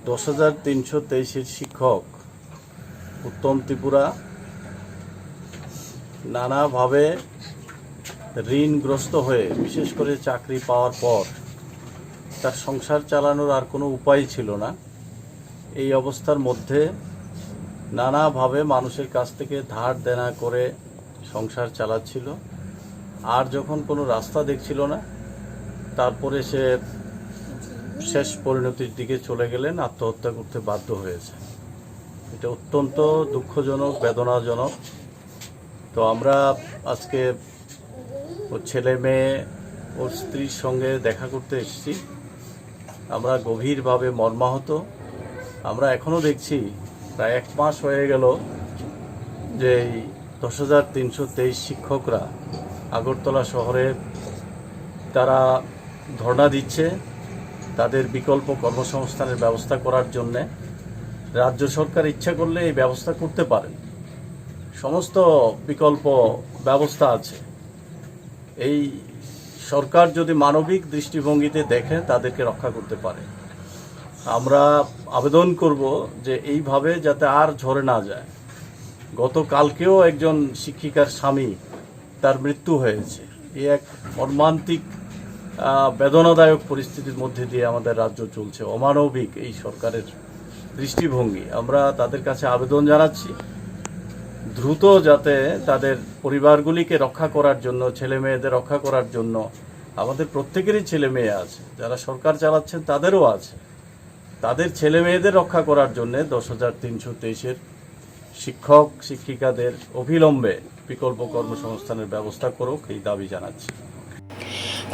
10,323 শিক্ষক উত্তম ত্রিপুরা নানাভাবে ঋণগ্রস্ত হয়ে বিশেষ করে চাকরি পাওয়ার পর তার সংসার চালানোর আর কোনো উপায় ছিল না। এই অবস্থার মধ্যে নানাভাবে মানুষের কাছ থেকে ধার দেনা করে সংসার চালাচ্ছিল। আর যখন কোনো রাস্তা দেখছিল না, তারপরে সে শেষ পরিণতির দিকে চলে গেলেন, আত্মহত্যা করতে বাধ্য হয়েছে। এটা অত্যন্ত দুঃখজনক, বেদনাজনক। তো আমরা আজকে ওর ছেলে মেয়ে, ওর স্ত্রীর সঙ্গে দেখা করতে এসেছি। আমরা গভীরভাবে মর্মাহত। আমরা এখনও দেখছি প্রায় 1 মাস হয়ে গেল যে এই 10,323 শিক্ষকরা আগরতলা শহরে তারা ধর্ণা দিচ্ছে তাদের বিকল্প কর্মসংস্থানের ব্যবস্থা করার জন্যে। রাজ্য সরকার ইচ্ছা করলে এই ব্যবস্থা করতে পারেন, সমস্ত বিকল্প ব্যবস্থা আছে। এই সরকার যদি মানবিক দৃষ্টিভঙ্গিতে দেখে তাদেরকে রক্ষা করতে পারে। আমরা আবেদন করব যে এইভাবে যাতে আর ঝরে না যায়। গতকালকেও একজন শিক্ষিকার স্বামী, তার মৃত্যু হয়েছে। এই এক মর্মান্তিক বেদনাদায়ক পরিস্থিতির মধ্যে দিয়ে আমাদের রাজ্য চলছে। অমানবিক এই সরকারের দৃষ্টিভঙ্গি। আমরা তাদের কাছে আবেদন জানাচ্ছি দ্রুত যাতে তাদের পরিবারগুলিকে রক্ষা করার জন্য, ছেলে মেয়েদের রক্ষা করার জন্য, আমাদের প্রত্যেকেরই ছেলে মেয়ে আছে, যারা সরকার চালাচ্ছেন তাদেরও আছে, তাদের ছেলে মেয়েদের রক্ষা করার জন্য 10,323-এর শিক্ষক শিক্ষিকাদের অবিলম্বে বিকল্প কর্মসংস্থানের ব্যবস্থা করুক, এই দাবি জানাচ্ছি।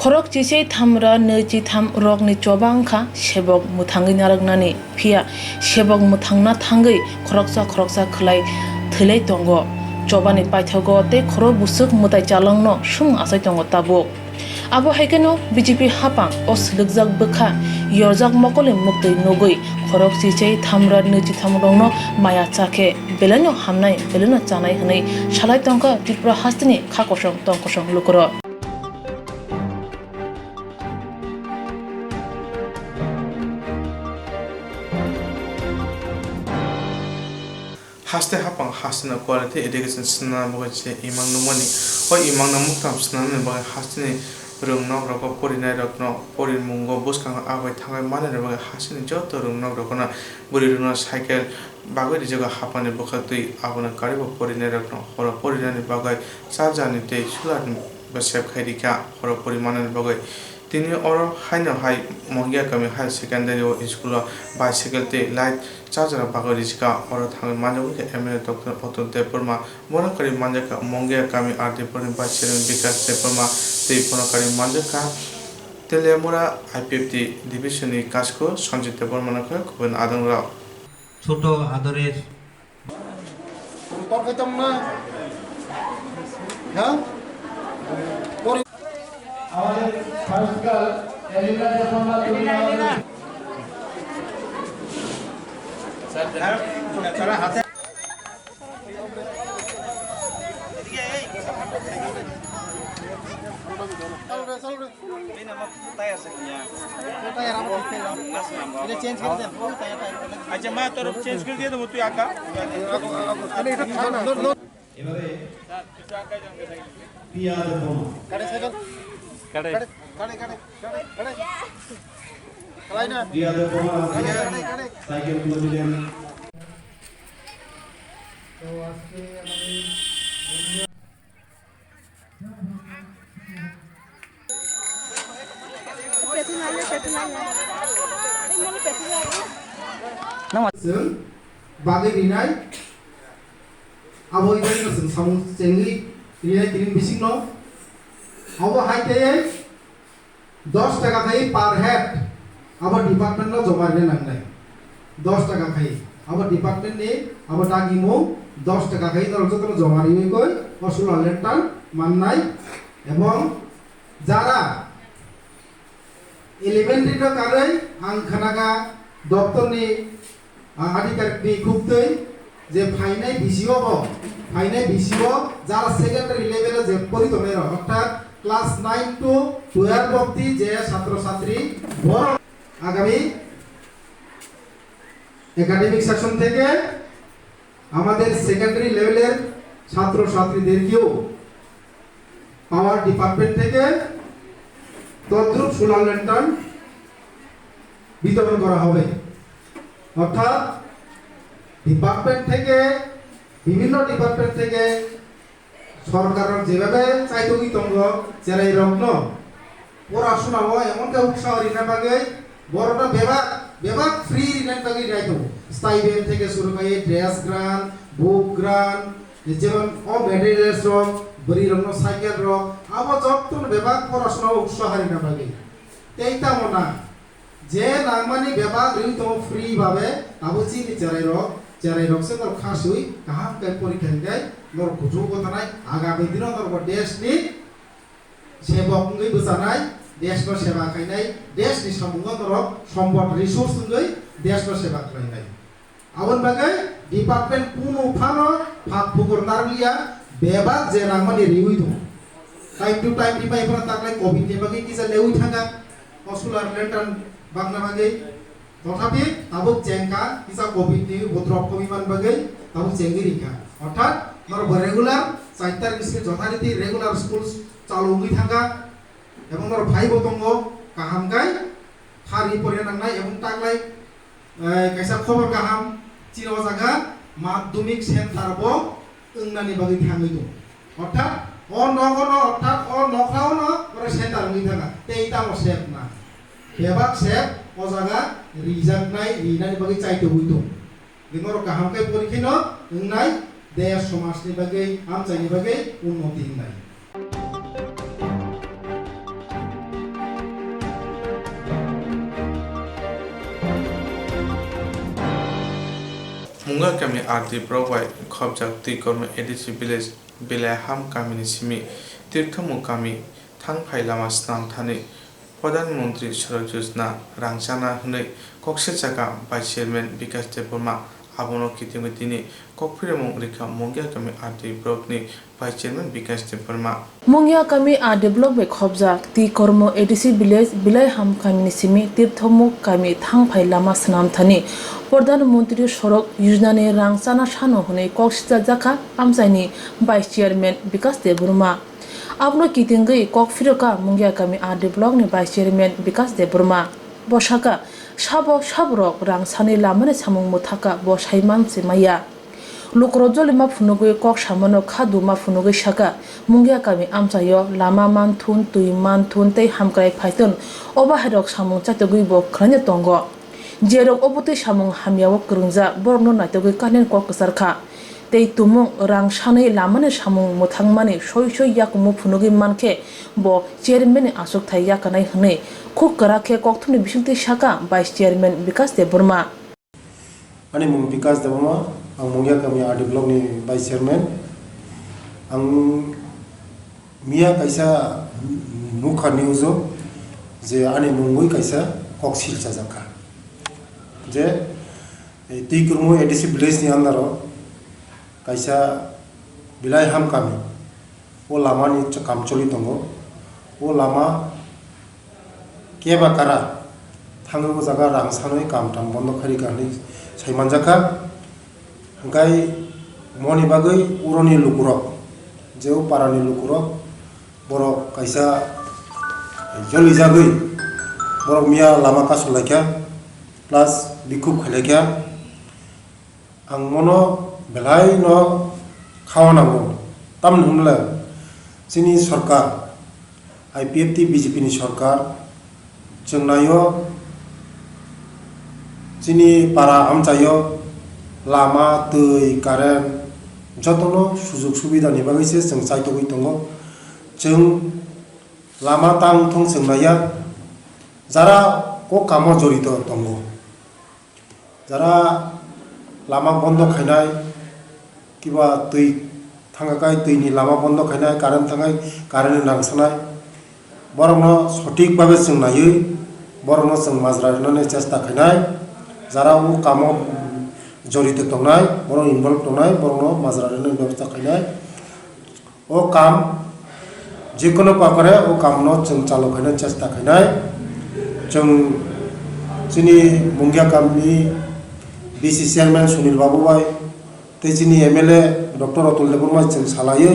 khorok chichei thamra nechi tham rokni chobangkha sebok muthangui naragnani phia sebok muthangna thangai khoroksa khlai thilei tongo chobani paithogo te khoro busuk mutai chalangno sung asai tongo tabo abo haikeno BJP hapang oslugjak bkha yorjak mokole muktei nogoi khorok chichei thamra nechi thamrongno maya chakhe beleno hamnai beleno chanai hnai salai tongka Tripura hastini khakosong tongkosong lukro haste hapang hasna quality education sna boche imang numani hoi imang namuk tam sna ne ba hasni rung nok rok porinai rok no porin mungo buskang abai thangai mane re ba hasni joto rung nok rok na buri rung cycle bagoi ri jaga hapane bokhatui abona karibo porinai rok no horo porinai bagai charjani te sulat ba sep khairika horo porimane bagai তিনি অর হাইনো হাই মহিয়া কামি হাই secondary ও school bicycle তে light charger বাগরিজকা অর থাঙ্গ মানবকে এমএলএ ডক্টর অতুল দেববর্মা বনকারী মানজাকা মঙ্গিয়া কামি আরডিপনি বাইসেরেন বিকাশ দেববর্মা তেই বনকারী মানজাকা তেলেমুরা আইপিএফটি ডিভিশননি কাজকো সঞ্জিত দেববর্মানকে খুবই আদংরা ছোট আদরের পারফেক্টম না হ্যাঁ আমাদের সংস্কার এলিমেন্ট যখন না তুমি না স্যার তারা হাতে আচ্ছা মা তোর চেঞ্জ করে দিয়ে দেবো তুই আঁকা এবারে পিয়াজ কাটে সাইকেল কাটে কাটে কাটে কাটে চালাই না পিয়াজ সাইকেল তুলে দিলেন। তো আজকে আমাদের বাগে রিনাই আবই গেল সামু চেংলি রিনাই তিন বিসিং ন আবো হাইতে 10 টাকা খাই পার হেড আবার ডিপার্টমেন্ট ন জমা রে নাংলাই 10 টাকা খাই আবার ডিপার্টমেন্ট নে আবার টাগিমো 10 টাকা খাই দরজা তো জমা রি কই অসুল লেটার মাননাই এবং যারা এলিমেন্টারি কারে আংখানাগা দপ্তরনি আধিকারিকনি খুবতৈ যে ফাইনাই বিসিও ফাইনাই বিসিও যারা সেকেন্ডারি লেভেলে যে পরিতমের অর্থাৎ ক্লাস 9 টু 12 অবধি যে ছাত্রছাত্রী বড় আগামী একাডেমিক সেকশন থেকে আমাদের সেকেন্ডারি লেভেলের ছাত্রছাত্রীদেরকেও পাওয়ার ডিপার্টমেন্ট থেকে তদ্রুপ সোলার ল্যান্টার্ন বিতরণ করা হবে। অর্থাৎ ডিপার্টমেন্ট থেকে বিভিন্ন ডিপার্টমেন্ট থেকে সরকারের যেভাবে চাইতগি তঙ্গ চেরাই রত্ন পড়াশোনা হয় এমনটা উৎসাহ ঋণা বাগে বড়টা বেবাক ফ্রি ঋণের বাগে যাইতো স্টাইপেন্ড থেকে শুরু করে ড্রেস গ্রান্ট বুক গ্রান্ট যেমন মেটেরিয়ালস রক বড়ি রং সাইকেল রক আবার যতন বেবাক পড়াশোনা উৎসাহ ঋণা বাগে তেইতা মনা যে নাংমানি বেবাক ঋণ ফ্রি ভাবে আবো চিনি চেরাই রক সে তোর খাসুই কাহাম কে পরীক্ষা গাই নর কুজু কথা নাই আগামী দিন নর দেশনি সেবকঙ্গই বুঝানাই দেশনো সেবা খাইনাই দেশনি সামুঙ্গ নর সম্পদ রিসোর্স নই দেশনো সেবা খাইনাই আবন বাগে ডিপার্টমেন্ট কোন ফানো ফাক ফুকর নারলিয়া বেবাক যে নাংমানি রিউই দো টাইম টু টাইম দিবাই ফরা তাকলাই কোভিড নি বাগে কিসা লেউই থাকা অসুলার লেন্টান বাংলা বাগে তথাপি তাবুক চেঙ্কা কিসা কোভিড নি ভদ্রক কমিমান বাগে তাবুক চেঙ্গিরিকা অর্থাৎ নর রেগুলার 4 তারিখ যথারীতি রেগুলার স্কুল চালু হই থাকা এবং নর ভাই বতঙ্গ কাহাম গাই হারি পরে নাংনাই এবং তাকলাই কাইসা খবর কাহাম চির জায়গা মাধ্যমিক সেন্টার ব ইংনানি বাগি থাঙ্গি দো অর্থাৎ অর্থাৎ নখাও না পরে সেন্টার হই থাকা তেইতা ও সেফ না বেবাক সেফ ও জায়গা রিজার্ভ নাই রিনানি বাগি চাইতে হইতো কিন্তু কাহাম কে পরীক্ষা ইংনাই দেশ সমাজনি বাগে আমচাইনি বাগে উন্নতি নাই मुंगा कमी आरती प्रवाय खबजाक तिकर्म एडिसी विलेज बिलाय हाम कामिनि सिमी तीर्थमु कामी थां फाइलामा स्नां थानि प्रधानमंत्री सड़क योजना रांचाना हनै कक्से जागा भाइस चेयरमैन विकास देबबर्मा आबनो कितिमि दिनि ककफिरेमु रिखा मुंगिया कमी आरती ब्लकनि भाइस चेयरमैन विकास देबबर्मा मुंगिया कमी आरती ब्लक बे खबजाक तिकर्म एडिसी विलेज बिलाय हाम कामिनि सिमी तीर्थमु कामी थां फाइलामा स्नां थानि प्रधानमंत्री सड़क योजना ने रांचाना सानो हनै कक्सिजा जाखा आमसाइनि भाइस चेयरमैन विकास देबबर्मा आपनो कितिंगै ककफिरका मुंगिया कमी आरती ब्लक नि भाइस चेयरमैन विकास देबबर्मा बसाका साबरक रांचानि लामानि सामुं मुथाका बसाइमान सिमाया लुक्रजलि मा फुनुगै कक सामानो खादु मा फुनुगै साका मुंगिया कामी आमसायो लामा मानथुन तुइ मानथुन तै हामक्राय फाइतन अबाहारक सामुं चातगै ब खराने तंग जेरक अबते सामुं हामियाव करंजा बरनो नायतगै कानेन कक कसरखा तै तुमुं रांसानि लामानि सामुं मुथांमानि सय याकुमु फुनुगै मानखे ब चेयरमैन आसुक थाय याकानाय हनै खुक कराखे ककथुनि बिसुंथि साका भाइस चेयरमैन विकास देबबर्मा आंनि मुं विकास देबबर्मा आं मुंगिया कामी आरती ब्लकनि भाइस चेयरमैन आं मिया कायसा नुखा निउजो जे आंनि मुंगै कायसा कक सिलसा जाखा जे तिकर्म एडिसी विलेज नि आन्दार कायसा बिलाय हाम कामी ओ लामानि काम चलि दङ ओ लामा केबा कारा थांगो जागा रांसानै काम थाम बन्द खारि गानि साइमान जाखा गाय मनि बागै उरनि लुकुरक जेउ पारानि लुकुरक बर कायसा जलि जागै बर मिया लामा कासलायखा प्लस बिखुब खालायखा आं मनो बेलाय न खावानांगौ ताम हमला जोंनि सरकार आईपीएफटी बीजेपी नि सरकार जोंनायो जोंनि पारा आमचायो लामा दै कारेन्ट जतनो सुजुग सुबिदानि बागैसो जों चाइतगै दङ जों लामा तां थं जोंनाया जारा को कामो जड़ित दङ जारा लामा बन्द खायनाय किबा दै थांगाय दैनि लामा बन्द खायनाय कारेन्ट थांगाय कारेन्ट नांसानाय बरनो सঠিক भाबे जों नायै बरनो जों माजरानानै चेष्टा खायनाय जारा वो कामो जड़ित तंगनाय बरं इनभल्व तंगनाय बरं माजरानो व्यवस्था खायनाय ओ काम जिकुनु प्रकारे ओ कामनो जों चालु खायनाय चेष्टा खायनाय जों जोंनि मुंगिया गामनि बीसी चेयरमैन सुनील बाबू भाई ते जोंनि एमएलए डॉक्टर अतुल देबरमा जों सालायै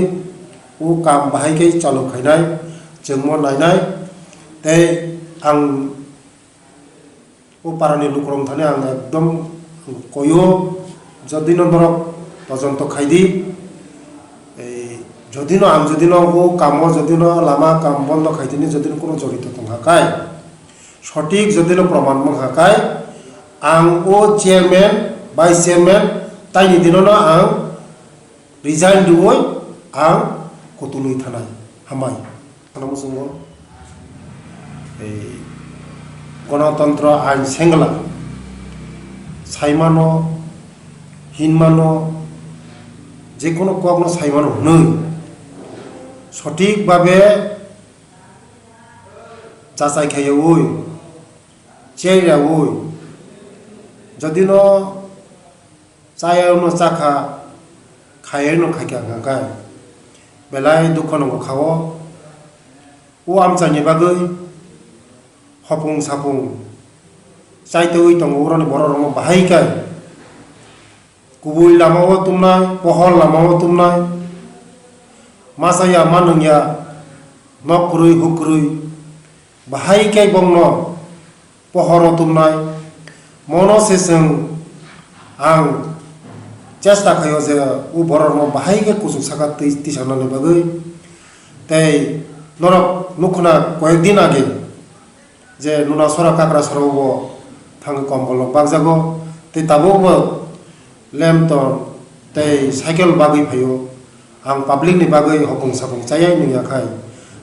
ओ काम बाहायकै चालु खायनाय जों म नायनाय ते आं ओ पारानि लुक्रम थाने आं एकदम कयो जदि नरक तजंत खायदी जदिनो आं जदिनो ओ काम जदिनो लामा काम बंद खायदिनि जदिनो कोनो जड़ित तंगाखाय सठिक जदिनो प्रमाण मंगाखाय आं ओ चेयरमैन वाइस चेयरमैन ताइनि दिननो आं रिजाइन दुवै आं कतुलुइ थानाय हामाय खालामो जोङो गणतंत्र आइन सेंगला साइमानो हिनमानो जेकोनो कगनो साइमानो हनै सठिक भावे जाचायखायोवै चेयरावै जदिनो चायावनो चाखा खायनो खायका गांगाय बेलाय दुख नंगौ खावो ओ आमचानि बागै हपुं सापुं चाइतोई तंगौरनि बररंग बाहायखाय गुबै लामाव तुमनाय पहल लामाव तुमनाय मासाया मानंया नखरुई हुकरुई बाहायखाय बंनो पहर तुमनाय मनसेजों आं चेष्टा खायो जे उ बररंग बाहायखाय कुसुक साका तिसानानि बागै तै नरक नुखना कयेक दिन आगे जे नुना सरा काकरा सरावबो थांगो कम्बल बागजागो ते ताबोबो लेमटन ते साइकेल बागै फायो आं पाब्लिकनि बागै हपुं सापुं चायाय नोंयाखाय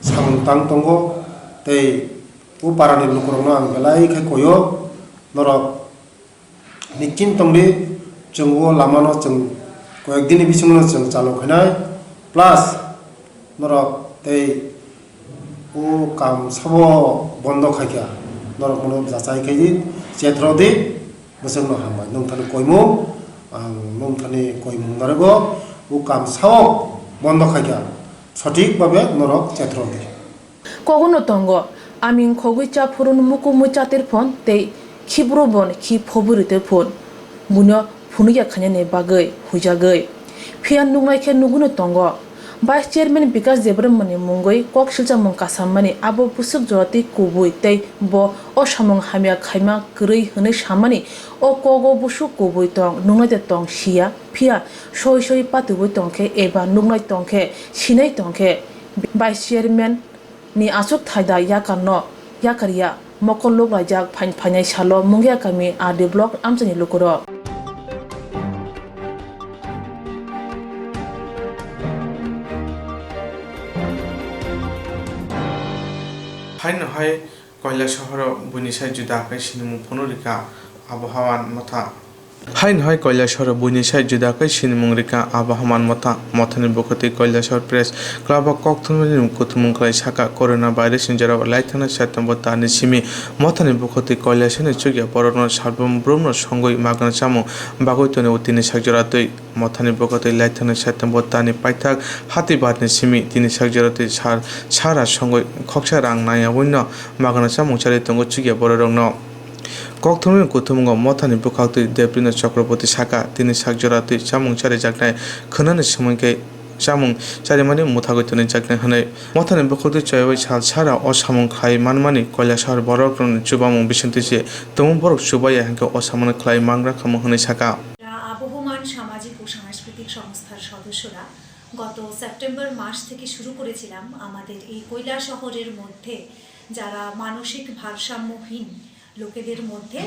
सामुं तां तंगो ते उ पारानि लुकरंनो आं बेलायखाय कयो नरक निकिन तंगदि जों ओ लामानो जों कयेक दिन बिसिमनो जों चालु खायनाय प्लास नरक ते ओ काम साबो बंद खायखा नरक मनो जाचायखायदि चेत्रदि बोसोरनो हामबाय नोंथानो कयमु आं नोंथानि कयमु नारगो ओ काम साबो बंद खायखा सठिक भावे नरक चेत्रदि कगनो तंग आमिं खगुचा फुरुन मुकु मुचातिर फोन ते खिब्रो बन खि फबुरिते फोन मुनो फुनुया खाने बागै हुजागै फियान नुंनायखे नुगुनो तंग वाइस चेयरमैन विकास देब्रमनि मुंगै कक सिलचा मुं कासामनि आबो पुसुक जति कुबुइ तै ब असामुं हामिया खाइमा क्रैय हनै सामानि अ कगो बुसु कुबुइ तंग नुंनायते तंग सिया फिया सय सय पातुबुइ तंखे एबा नुंनाय तंखे सिनाय तंखे वाइस चेयरमैन नि आसुक थायदा याकानो याकारिया मकल लोक राजाक फाइनाय सालो मुंगिया कामि आदि ब्लक आमचानि लुकुरो हाय कयला शहर बुनिसाय जुदाकै सिनेमु फनुरिका आबहावान मथा हाय कयला शहर बुनिसाय जुदाकै सिनेमु रिका आबहावान मथा मथानि बखति कयला शहर प्रेस क्लब कक्थुमनि कुथुमुंखै साका कोरोना भाइरास जेराव लाइथाना सेप्टेम्बर तानि सिमि मथानि बखति कयला शहरनि चुगिया परन सालबम ब्रह्म संगय मागना सामु बागैतनि उतिनि सागजरातै मथानि बखति लाइथाना सेप्टेम्बर तानि पाइथाक हातिबादनि सिमि तिनि सागजरातै सारा संगय खक्सा रां नाया वন্য मागना सामु चारि तंग चुगिया बररंनो कक्थुमनि कुथुमुंग मथानि बखाक्तै देवप्रिन चक्रवर्ती साका तिनि सागजरातै सामु चारि जागनाय खोनानि समयकै सामुं चारिमानि मुथागैतनि जागनाय हनै मथानि बखाक्तै चयबै साल सारा असामुं खाय मानमानि कयला शहर बररं चुबामुं बिसन्तिसे तमु बरक सुबाया हेंके असामुं खाय मांग्रा खामु हनै साका আবহমান সামাজিক ও সাংস্কৃতিক সংস্থার সদস্যরা গত সেপ্টেম্বর মাস থেকে শুরু করেছিলাম আমাদের এই কৈলা শহরের মধ্যে যারা মানসিক ভারসাম্যহীন লোকেদের মধ্যে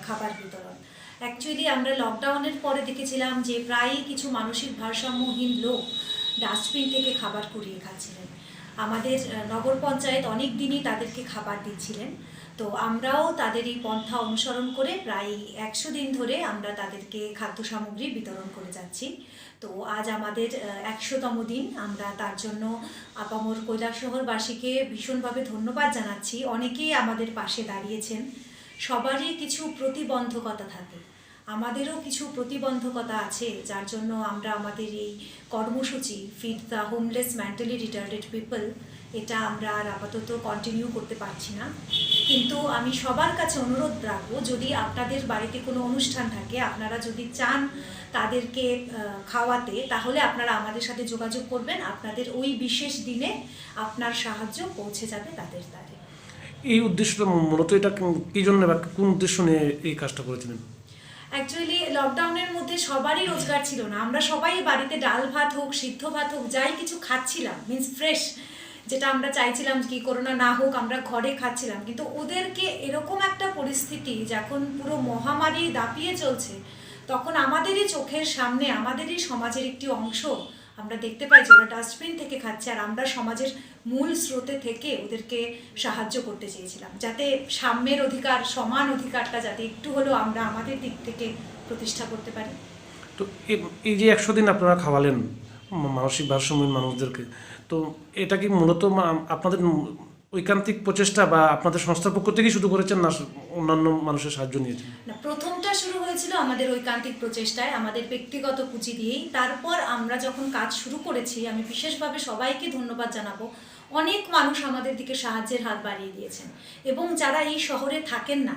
খাবার বিতরণ। অ্যাকচুয়ালি আমরা লকডাউনের পরে দেখেছিলাম যে প্রায়ই কিছু মানসিক ভারসাম্যহীন লোক ডাস্টবিন থেকে খাবার কুড়িয়ে খাচ্ছিলেন। আমাদের নগর পঞ্চায়েত অনেক দিনই তাদেরকে খাবার দিচ্ছিলেন, তো আমরাও তাদের এই পন্থা অনুসরণ করে প্রায় 100 দিন ধরে আমরা তাদেরকে খাদ্য সামগ্রী বিতরণ করে যাচ্ছি। তো আজ আমাদের 100তম দিন। আমরা তার জন্য আপামর কৈলাসহরবাসীকে ভীষণভাবে ধন্যবাদ জানাচ্ছি। অনেকেই আমাদের পাশে দাঁড়িয়েছেন। সবারই কিছু প্রতিবন্ধকতা থাকে। আমাদেরও কিছু প্রতিবন্ধকতা আছে, যার জন্য আমরা আমাদের এই কর্মসূচি feed the homeless mentally retarded people এটা আমরা আর আপাতত কন্টিনিউ করতে পারছি না। কিন্তু আমি সবার কাছে অনুরোধ রাখবো, যদি আপনাদের বাড়িতে কোনো অনুষ্ঠান থাকে, আপনারা যদি চান তাদেরকে খাওয়াতে, তাহলে আপনারা আমাদের সাথে যোগাযোগ করবেন। আপনাদের ওই বিশেষ দিনে আপনার সাহায্য পৌঁছে যাবে তাদের দ্বারে। এই উদ্দেশ্যটা মূলত এটা কি জন্য বা কোন উদ্দেশ্য নিয়ে এই কাজটা করেছিলেন? অ্যাকচুয়ালি লকডাউনের মধ্যে সবারই রোজগার ছিল না, আমরা সবাই বাড়িতে ডাল ভাত হোক, সিদ্ধ ভাত হোক, যাই কিছু খাচ্ছিলাম, মিন্স ফ্রেশ, যেটা আমরা চাইছিলাম কি করোনা না হোক আমরা ঘরে খাচ্ছিলাম। কিন্তু ওদেরকে এরকম একটা পরিস্থিতি যখন পুরো মহামারী দাপিয়ে চলছে, তখন আমাদেরই চোখের সামনে আমাদেরই সমাজের একটি অংশ আমরা দেখতে পাই যে ওরা ডাস্টবিন থেকে খাচ্ছে, আর আমরা সমাজের মূল স্রোতে থেকে ওদেরকে সাহায্য করতে চেয়েছিলাম, যাতে সাম্যের অধিকার, সমান অধিকারটা যাতে একটু হলেও আমরা আমাদের দিক থেকে প্রতিষ্ঠা করতে পারি। তো এই যে 100 দিন আপনারা খাওয়ালেন মানসিক ভারসাম্যহীন মানুষদেরকে, তো এটা কি মূলত আপনাদের ঐকান্তিক প্রচেষ্টা বা আপনাদের সংস্থার পক্ষ থেকেই শুরু করেছেন না অন্যান্য মানুষের সাহায্য নিয়েছেন? না, প্রথমটা শুরু হয়েছিল আমাদের ঐকান্তিক প্রচেষ্টায়, আমাদের ব্যক্তিগত পুঁজি দিয়েই। তারপর আমরা যখন কাজ শুরু করেছি, আমি বিশেষভাবে সবাইকে ধন্যবাদ জানাবো, অনেক মানুষ আমাদের দিকে সাহায্যের হাত বাড়িয়ে দিয়েছেন। এবং যারা এই শহরে থাকেন না,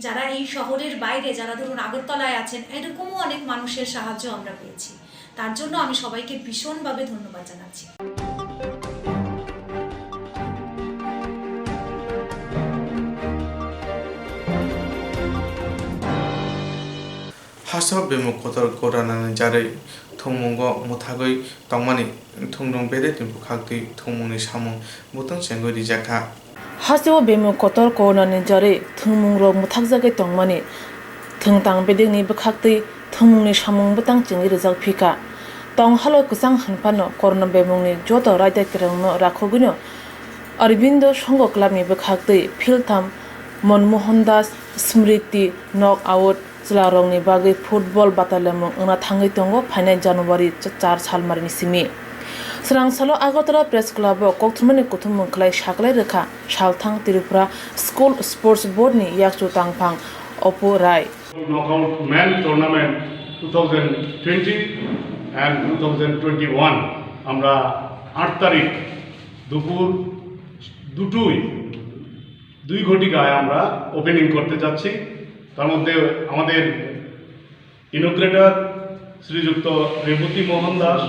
যারা এই শহরের বাইরে, যারা ধরুন আগরতলায় আছেন, এরকমও অনেক মানুষের সাহায্য আমরা পেয়েছি। তার জন্য আমি সবাইকে ভীষণভাবে ধন্যবাদ জানাচ্ছি। हासाव बेमुख कोतर कोरानानि जारै थंमुंगो मुथागै तंमानि थंदं बेरे तिमफु खागदै थंमुंनि सामुं बुतन सेंगो रिजाखा हासिव बेमुख कोतर कोरानानि जारै थंमुंग मुथागजागै तंमानि थंतां बेदेनि बखागदै थंमुंनि सामुं बुतां चिंगि रिजाक फिका तंग हालो कुसां हनफानो कोरोना बेमुंनि जत रायदा किरंनो राखोगुनो अरविंद संग क्लाबनि बखागदै फिल्थाम मनमोहन दास स्मृति नक आउट जिलारंनि बागै फुटबल बादायलायमु अंना थाङै दङ फाइनाल जानुवारि 4 सालमारिनि सिमि स्रांसालो आगरतला प्रेस क्लाब कोक्तमानि कुथुम खलाय सागलाय रोखा सालथां त्रिपुरा स्कुल स्पोर्ट्स बोर्डनि याकसु तांफां अपु राय नॉकआउट मैन टूर्नामेंट 2020 and 2021 আমরা 8 তারিখ দুপুর 2 ঘটিকায় আমরা ওপেনিং করতে যাচ্ছি। তার মধ্যে আমাদের ইনোগ্রেটর শ্রীযুক্ত রেবতী মোহন দাস,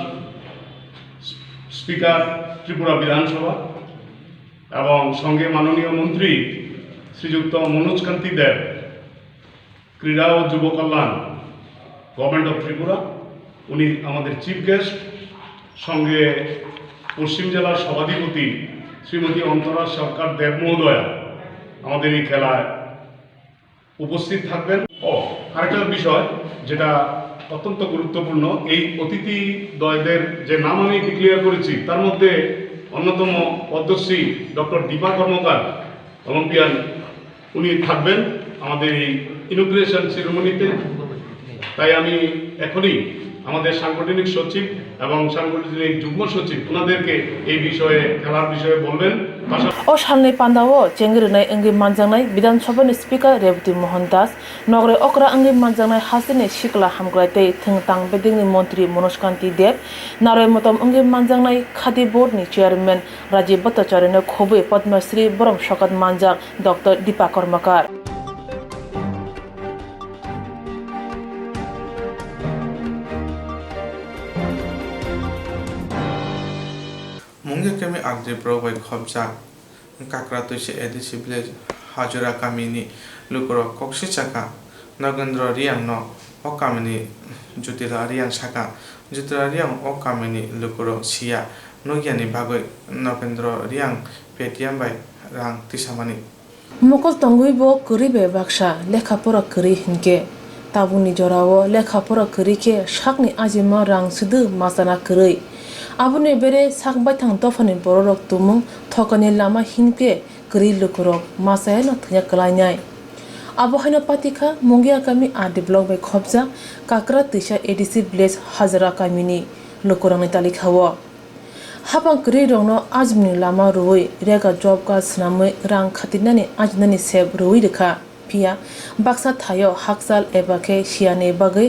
স্পিকার ত্রিপুরা বিধানসভা, এবং সঙ্গে মাননীয় মন্ত্রী শ্রীযুক্ত মনোজকান্তি দেব, ক্রীড়া ও যুব কল্যাণ, গভর্নমেন্ট অফ ত্রিপুরা, উনি আমাদের চিফ গেস্ট। সঙ্গে পশ্চিম জেলার সভাধিপতি শ্রীমতী অন্তরা সরকার দেব মহোদয়া আমাদের এই খেলায় উপস্থিত থাকবেন। আরেকটা বিষয় যেটা অত্যন্ত গুরুত্বপূর্ণ, এই অতিথি দয়দের যে নাম আমি ডিক্লেয়ার করেছি, তার মধ্যে অন্যতম পদ্মশ্রী ডক্টর দীপা কর্মকার, অলিম্পিয়ান, উনি থাকবেন আমাদের এই ইনোগ্রেশন সেরেমনিতে। তাই আমি এখনই আমাদের সাংগঠনিক সচিব এবং সাংগঠনিক যুগ্ম সচিব ওনাদেরকে এই বিষয়ে, খেলার বিষয়ে বলবেন। ओ सालनि पान्दावो चेंगिरनाय अंगि मानजांनाय विधानसभानि स्पीकर रेवती मोहन दास नगरे अक्रा अंगि मानजांनाय हासिनि सिकला हामग्रायतै थंतां बेदिंनि मंत्री मनोजकांति देव नाराय मतम अंगि मानजांनाय खादी बोर्डनि चेयारमैन राजीव भट्टाचार्यनो खोबै पद्मश्री बरम शकत मानजाक डॉक्टर दीपा कर्मकार मुंगे केमी आगदे प्रबाय खबजा काकरा तोसे एदिसि विलेज हाजरा कामिनी लुकरो कक्सि चाका नगेंद्र रियां न ओ कामिनी ज्योतिरा रियां साका ज्योतिरा रियां ओ कामिनी लुकरो सिया नगियानि बागै नगेंद्र रियां पेटिएम बाय रां तिसामानि मकल तंगुइबो करिबे बाक्सा लेखापरा करि हिनके ताबुनि जरावो लेखापरा करिके साकनि आजिमा रां सुदु मासाना करै आबुनि बेरे साक बायथां दफानि बररक तुमुं थकनि लामा हिनके करि लुकरक मासायन थया कलायनाय आबहायनो पातिखा मुंगिया कामी आदि ब्लक बाय खबजा काकरा तिसा एडिसि विलेज हाजरा कामिनि लुकरंनि तालिखावो हाबां करि रंनो आजमनि लामा रुइ रेगा जब का स्नामै रां खातिनानि आजनानि सेब रुइ रेखा pia baksa thayo hakchal ebake siane bagai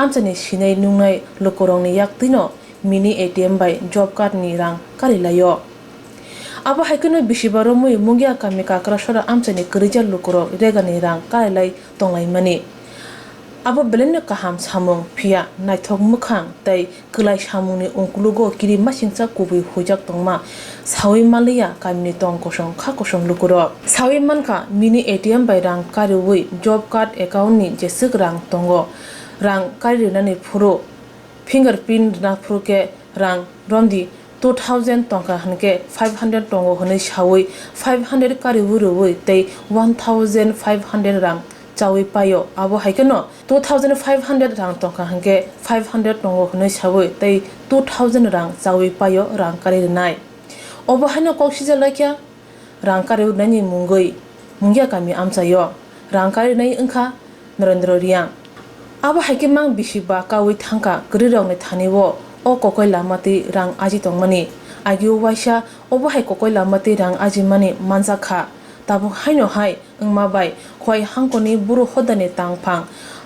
amchani sinai nungnai lokorongni yaktino mini ATM by job card ni rang karilayo abo haikono bisibaro mui mungya kami kakrasora amchani krijal lokoro regani rang karilai tonglai mani abo belenne kaham samung pia naithok mukhang tai klai samungni ongkulugo kiri masingcha kubui hujak tongma sawi malia kamni tong kosong kha kosong lukuro sawi manka mini ATM by rang kariwi job card account ni jesik rang tongo rang karinani phuro fingerprint na phuke rang romdi 2000 tongka hanke 500 tongo hone sawi 500 kariwurui tai 1500 rang chawi payo abo haikeno 2500 rang tongka hanke 500 tongo hone sawi tai 2000 rang chawi payo rang kari nai obo hano koksija lakya rang kari nani mungya kami amchayo rang kari nai engkha Narendra Riang abo haike mang bisiba kawi thangka grirong ne thaniwo o kokoi lamati rang aji tongmani agyu waisa obo hai kokoi lamati rang aji mani manza kha tabu haino hai engma bai khoi hangkoni buru hodane tangphang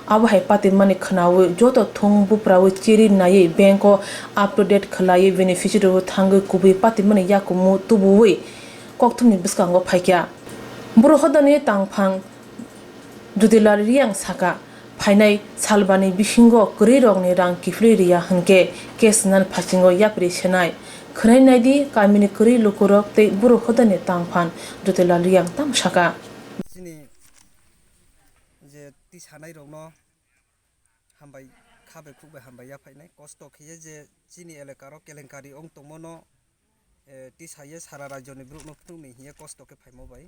abo hai pati mani khnawi joto thong buprawi chiri nai banko up to date khlai beneficiary thang kubi pati mani yakumu tubuwi kokthumni biskango phaikya buru hodane tangphang judilar riang saka फाइनाइ सालबानि बिसिंगो गृरंनि रां किफ्लिरिया हनके केसनान फासिंगो याप्रि सेनाय खनाय नायदि कामिनि करि लुकुरक ते बुरो होदने तांफान जतेला रियां तामसाका जिनि जे ति सानाय रंनो हामबाय खाबे खुबे हामबाय या फाइनाय कष्ट खिये जे जिनि एलेकारो केलेंकारी अंग तंमनो ति साये सारा राज्यनि ब्रुनो फुंनि हिया कष्ट के फाइमबाय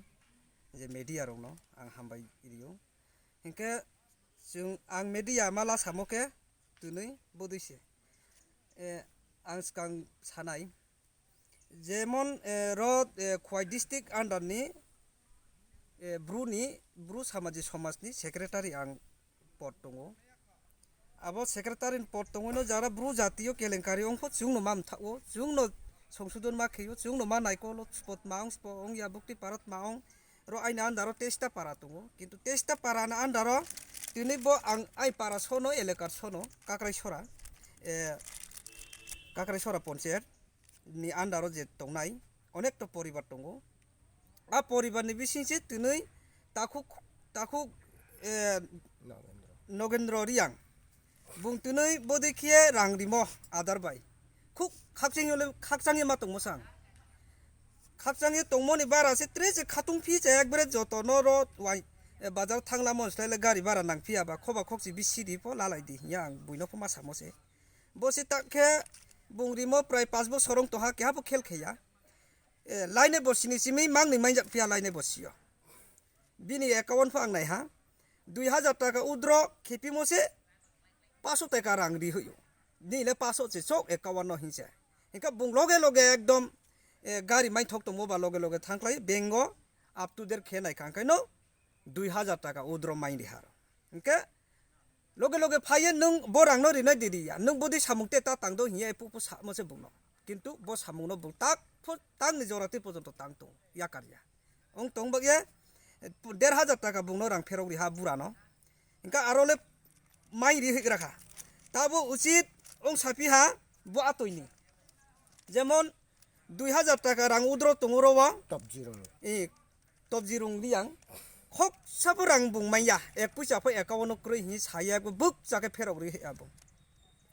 जे मेडिया रंनो आं हामबाय इरियो हिंके जों आं मेडिया माला सामके दिनै बदैसे आं सिगां सानाय जेमन खवाइ डिस्ट्रिक्ट आन्डारनि ब्रु सामाजिक समाजनि सेक्रेटारि आं पद दङ आबो सेक्रेटारि पद दङनो जारा ब्रु जातीय केलेंकारी अंफो जोंनो मा मथाओ जोंनो संशोधन मा खियो जोंनो मा नायको स्पट माउं स्पं या बुक्ति भारत माउं रो आइना आन्डारो टेस्टा पारा दङ किन्तु टेस्टा पाराना आन्डारो दिनै बो आं आइ पारा सोनो एलेकार सोनो काक्राइसरा पन्चायत नि आन्डारो जे दंनाय अनेकटा परिबार दङ आ परिबारनि बिसिंसे दिनै ताखु नगेन्द्र रियां बुं दिनै बदेखिए रांरिमो आदार बाय खुब खाकचांगे मा दंमोसां खाकचांगे दंमोनि बारासे त्रेसे खातुं फि जे एकबारे जतनो रो वाइ बाजार थांला मनस्लायले गारि बारा नांफियाबा खबा खक्सि बिसिदि प लालायदि हिया आं बुइनोखौ मा सामोसे बसे ताखे बुंरिमो प्राय 5 बोसोरं तहा केहाबो खेल खेया लाइने बसिनि सिमै मांनि माइजाक फिया लाइने बसियो बिनि एकाउन्ट आं नायहा 2000 टाका उद्र खेपिमोसे 500 टाका रां रि होयो निले 500 से चक एकाउन्ट हिंसे इनका बुं लगे लगे एकदम गारि माइ थक तो मोबा लगे लगे थांख्लाय बेंगो आप टू देर खेनाय खांखायनो 2000 टाका उद्र माइनि हार इनके लगे लगे फाये नों बोरांनो रिनाय दिरिया नों बदि सामुंते ता तांदो हिया एपुपु सामसे बुंनो किन्तु बो सामुंनो बुं ताक नि जराते पर्यन्त तांग तो या कारिया ओं तंबगे 1500 टाका बुंनो रां फेरौरि हा बुरानो इनका आरोले माइ रि हिग्राखा ताबो उचित ओं साफिहा बो आतोइनि जेमन 2000 टाका रां उद्र तंगरोवा टप जिरो लियां खक साबो रां बुंमाया एक पैसा फै एकाउन्ट क्रय हि साया बुक जाके फेरौरि हेआबो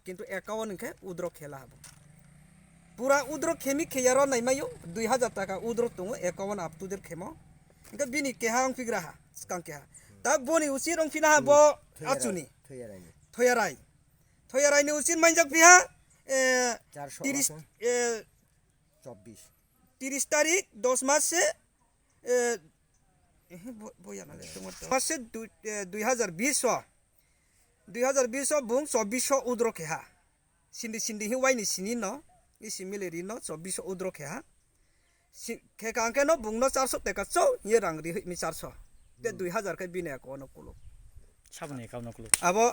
किन्तु एकाउन्ट इनके उद्र खेला हाबो पूरा उद्र खेमि खेयारो नायमायो 2000 टाका उद्र तंगो एकाउन्ट आप टू देर खेमो इनके बिनि केहा आं फिग्राहा स्कां केहा ता बोनि उचि रं फिना हाबो आचुनि थयारायनि उचि माइजाक फिहा 30 तारिख 10 मास से मासे 2020 बुं 24 उद्र खेहा सिन्दी हि वाइनि सिनि न इसी मिलेरि न 24 उद्र खेहा खेकांके न बुंनो 400 टाका चौ ये रांगरि नि 400 ते 2000 के बिने को न कुलो साबने एकाउन्ट कुलो आबो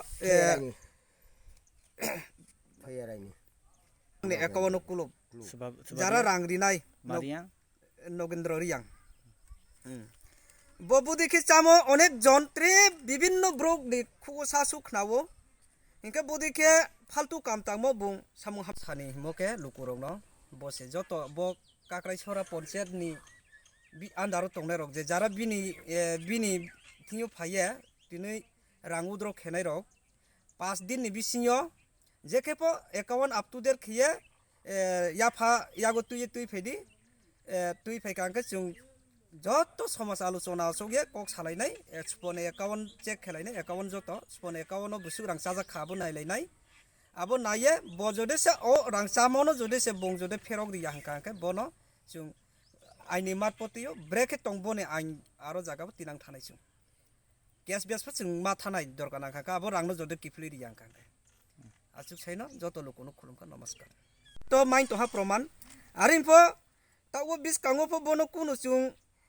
फयारायनि ने एकाउन्ट कुलो जारा रांगरि नाय मारिया नगेन्द्र रियां ববুদিকে চামো অনেক যন্ত্রে বিভিন্ন ব্রোক নি খুগো সাসু খাও ইনকে বদিকে ফালতু কাম তামো বুং সামু হাবসানি মকে লুকুরং ন বসে যত ব কাকরাই ছড়া পঞ্চায়েত ni আন্দারো তংনাই রক যে যারা বিনি থিও ফাইয়ে দিनै রাং উদ্র খেনাই রক 5 দিন ni bisinyo जेखेपो एकाउंट अप टू डेट खिए याफा यागो तुई फेदी तुई फेकांके जों जत समाज आलोचना सगे कक सालायनाय स्पन एकाउंट चेक खेलायनाय एकाउंट जत स्पन एकाउंट बुसु रां साजा खाबो नायलायनाय आबो नाये बजदे से ओ रां सामनो जदे से बं जदे फेरक रिया हांकांके बनो जों आइनि मातपतियो ब्रेक तंगबने आइन आरो जागाबो तिनां थानाय जों केस बेसफोर जों मा थानाय दरकार नांखाका आबो रांनो जदे किफलि रिया हांकांके आचुक छैन जत लोकनो खुलुमखा नमस्कार तो माइन तहा प्रमाण आरिनफो तावो बिस कांगोफो बनो कुनु जों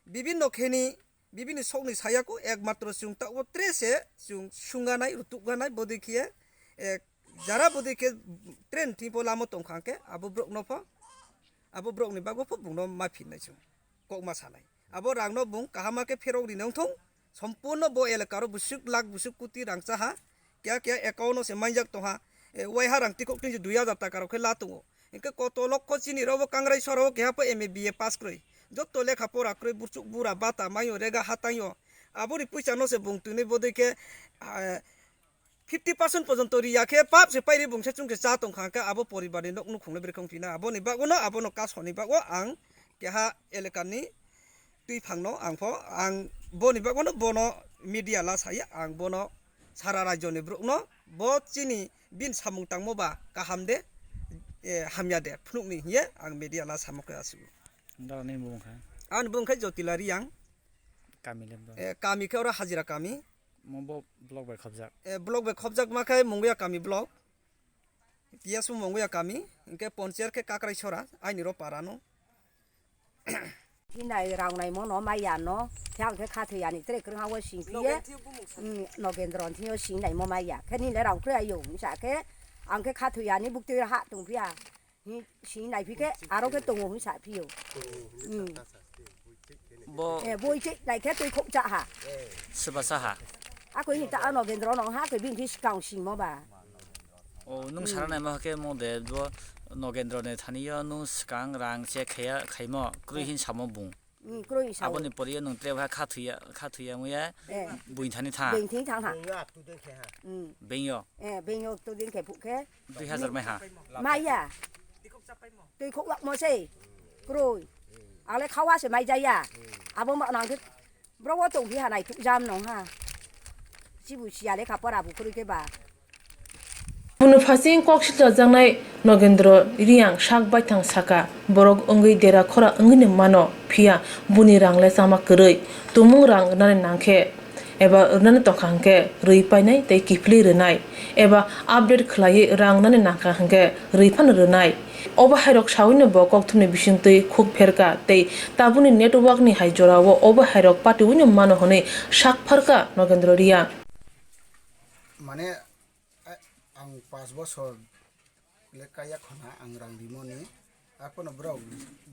विभिन्न खेनि विभिन्न सकनि सायाको एकमात्र जों तावो त्रेसे जों सुंगानाय रुतुगानाय बदिखिए जारा बदिखे ट्रेन थिपो लामो तंखांके आबो ब्रकनोफो आबो ब्रकनि बागोफो बुंनो माफिननाय जों ककमा सानाय आबो रांनो बुं काहामाके फेरौरि नंथं सम्पूर्ण बो एलेकारो बुसुक लाख बुसुक कोटी रांचाहा क्या क्या एकाउंट से माइजाक तहा वाइहा रां टिकक 2000 टाका रखे लातुङो इनके कत लक्ष चिनि रबो कांग्राई सराव केहापो एमए बीए पास क्रय जत लेखा पढ़ा क्रय बुचुक बुरा बाता मायो रेगा हातायो आबोरि पैसा नसे बुंतुनि बदैके 50% पर्यंत रियाखे पाप से पाइरि बुंसे चुंके चा तंखांके आबो परिबारनि नकनु खुंनो बेरखं फिना आबोनि बागोनो आबोनो कासनि बागो आं केहा एलेकानि तुइ फांनो आंफो आं बोनि बागोनो बोनो मीडिया ला सायो आं बोनो सारा राज्यनि ब्रुकनो बो चिनि बिन सामुं तांमोबा काहामदे हामियादे फुनुकनि हिये आं मीडिया ला सामके आसु दानि बुंखा आं बुंखै जतिलारि आं कामिले कामी केवरा हाजिरा कामी मबो ब्लॉक बाय खबजाक ब्लॉक बाय खबजाक माखाय मंगया कामी ब्लॉक तियासु मंगया कामी इनके पंचायत के काकराय छरा आइनि रो पारानो हिनाय रावनाय मनो माइयानो थांखे खाथैयानि त्रे क्रहावो सिंपिये नगेन्द्रन थियो सिंनाय म माइया खेनिले रावख्रे आयो हिसाखे आंखे खाथैयानि बुक्ति हा दंफिया हि सिंनाय फिके आरो के दङ हिसा फियो बो बयचे नायखे तै खबजा हा सबसा हा आको हि ता नगेन्द्रन हा के बिनथि सिकाउ सिंमबा ओ नुं सारानाय माके मदे दो नगेन्द्रने थानियो नु सिकां रां चे खया खैमो क्रुहिन सामो बुं क्रुहि सामो आबोनि परियो नु त्रेवा खाथुया मुया बुइथानि था बेंथिं थां हा बेंयो बेंयो तो दिन के फुके 2000 mai ha माइया तै खक लाक मसे क्रुहि आले खावा से माइ जाया आबो मा नांखे ब्रवा तो हि हानाय थुक जाम नं हा सिबु सियाले खापरा बुखुरि के बा बुनु फासिं कक्सिल जांनाय नगेन्द्र रियां शाक बायथां साका बरक अंगै देरा खरा अंगैनि मानो फिया बुनि रांले जामा करै तुमुं रां नानै नांखे एबा नानै तखांके रै पाइनाय तै किफलि रनाय एबा आपडेट खलायै रां नानै नांखांके रैफान रनाय अबहायरक सावैनो ब कक्थुमनि बिसिंतै खुब फेरका तै ताबुनि नेटवर्कनि हाइजरावो अबहायरक पाटिउनि मानो हनै शाक फारका नगेन्द्र रिया माने आं 5 बছর लेखाया खना आं रां रिमोनि आकोनो ब्राव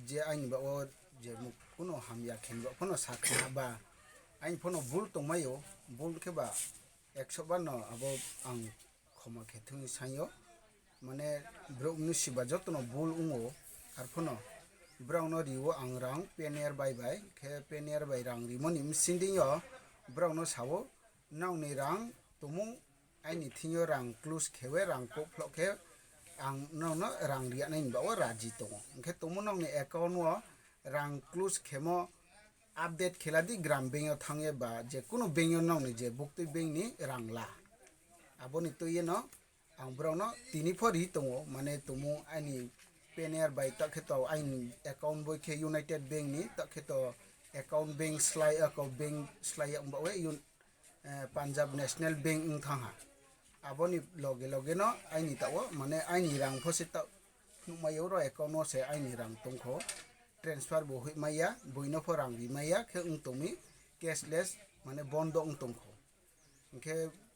जे आइनि बा ओ जे कोनो हामिया खेनबो कोनो साखना बा आइन फोनो बुल तंमायो बुल केबा 100 बा न आबो आं खमा खेथुनि सायो माने ब्राव निसिबा जतनो बुल उङो आर फोनो ब्राव न रिवो आं रां पेनियर बाय बाय के पेनियर बाय रां रिमोनि मिसिंदियो ब्राव न सावो नावनि रां तुमु आइनि थियो रां क्लुस खेवे रां कोफ्लके आं ननो रां रिया नाइन बावो राजि दङ ओंखे तुमु नंनि एकाउन्ट व रां क्लुस खेमो आपडेट खेलादि ग्राम बेंयो थाङे बा जे कुनु बेंयो नंनि जे बुक्ति बेंनि रां ला आबोनि तुये न आं ब्राव न तिनि फरि दङ माने तुमु आइनि पेनियर बाय तखेतो आइनि एकाउन्ट बय खे यूनाइटेड बेंकनि तखेतो एकाउन्ट बेंक स्लाइ अकाउन्ट बेंक स्लाइ बावे पान्जाब नेशनल बेंक थाङा आबोनि लगे लगे न आइनि तावो माने आइनि रां फसे ता नुमायो र एकाउन्ट से आइनि रां तंखो ट्रान्सफर बहि माया बयनो फो रां बिमाया खे उंतोमि कैशलेस माने बन्द उंतंखो ओंखे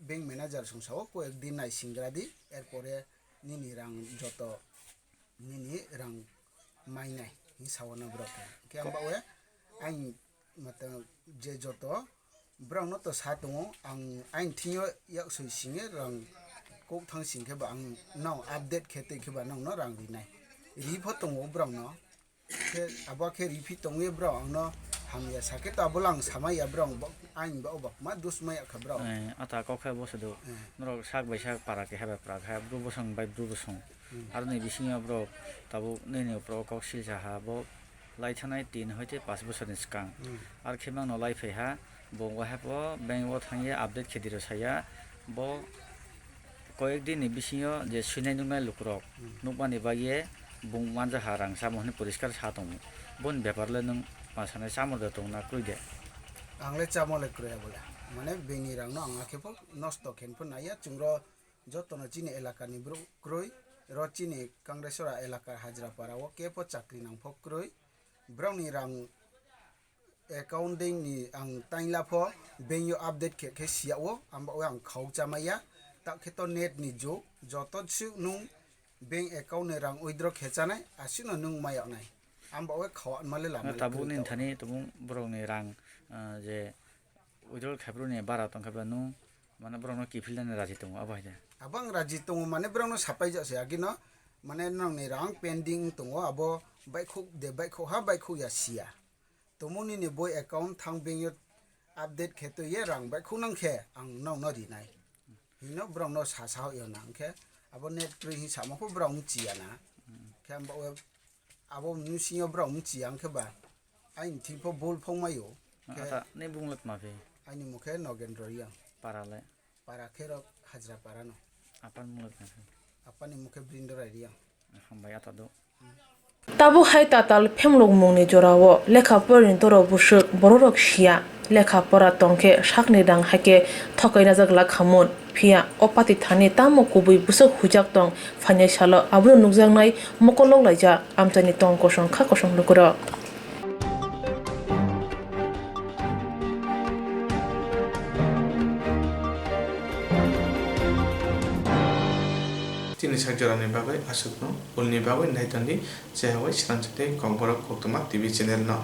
बेंक मैनेजर संसाव को एक दिन नाइ सिंग्रादि एरपरे निनि रां जत निनि रां माइनाय हि सावना ब्रके के आंबावे आइन je joto brang no to sa tongo ang ain thio yak sui singe rang kok thang sing ke ba ang now update khete ke ba nang no rang rinai ri pho tongo brang no ke aba ke ri phi tongo brang no ham ya sake ta bolang sama ya brang ain ba obak ma dus ma ya kha brang ata ko kha bosu do noro sak bai sak para ke haba pra kha bru bosang bai bru bosang ar nei bisinga bro tabu nei nei pro ko sil sa ha bo lai thanai 3 hoite 5 bosor ni skang ar khemang no lai phei ha bo wa ha bo bang wo thangye update khediro saya bo কয়েকদিন ni bisingo je sunai nungai lukrok nukmani baye bung manja harang samohni poriskar sa tong bon ব্যাপার le nung masane samor da tong na kruide angle chamole kroya bola mane beni rang no anga kepo nosto ken pun naya chungro jotono chini elaka ni bro kroi ro chini kangresora elaka hajra para o kepo chakri nang phok kroi browni rang accounting ni ang tainla pho benyo update ke sia o amba o ang khau chamaya ta kheto net ni jo joto chu nung bank account ni rang withdraw khechanai asino nung maya nai amba o khaw male la tabu nin thani tumung brong ni rang je withdraw khabru ni bara tong khabra nu mane brong no ki filan raji tong abai ja abang raji tong mane brong no sapai ja se agino mane nang ni rang pending tong abo bai khuk de bai kho ha bai khu ya sia tomoni ni boy account thang bank yo update kheto ye rang bai khu nang khe ang nong no ri nai hino brong no sa sa yo nang khe abo net pri hi sa mo ko brong chi ya na khe amba abo nusiyo brong chi ang khe ba ain thi pho bol phong mayo ata ne bunglat ma fe ani mukhe nogendro yang parale para khero hajra para no apan mulat na fe apani mukhe brindora yang hambai ata do tabu hai tatal phemlog mungni jorawo lekha porin toro busuk bororok sia lekha pora tongke sakni dang hake thokaina jagla khamon phia opati thani tamo kubui busuk hujak tong financial abro nukjangnai mokolok laija amchani tong kosong kha kosong lukuro Tini sakjarani bagai asukno ulni bagai naitandi sehawai Swrangchati Kokborok Koktwma TV channel no.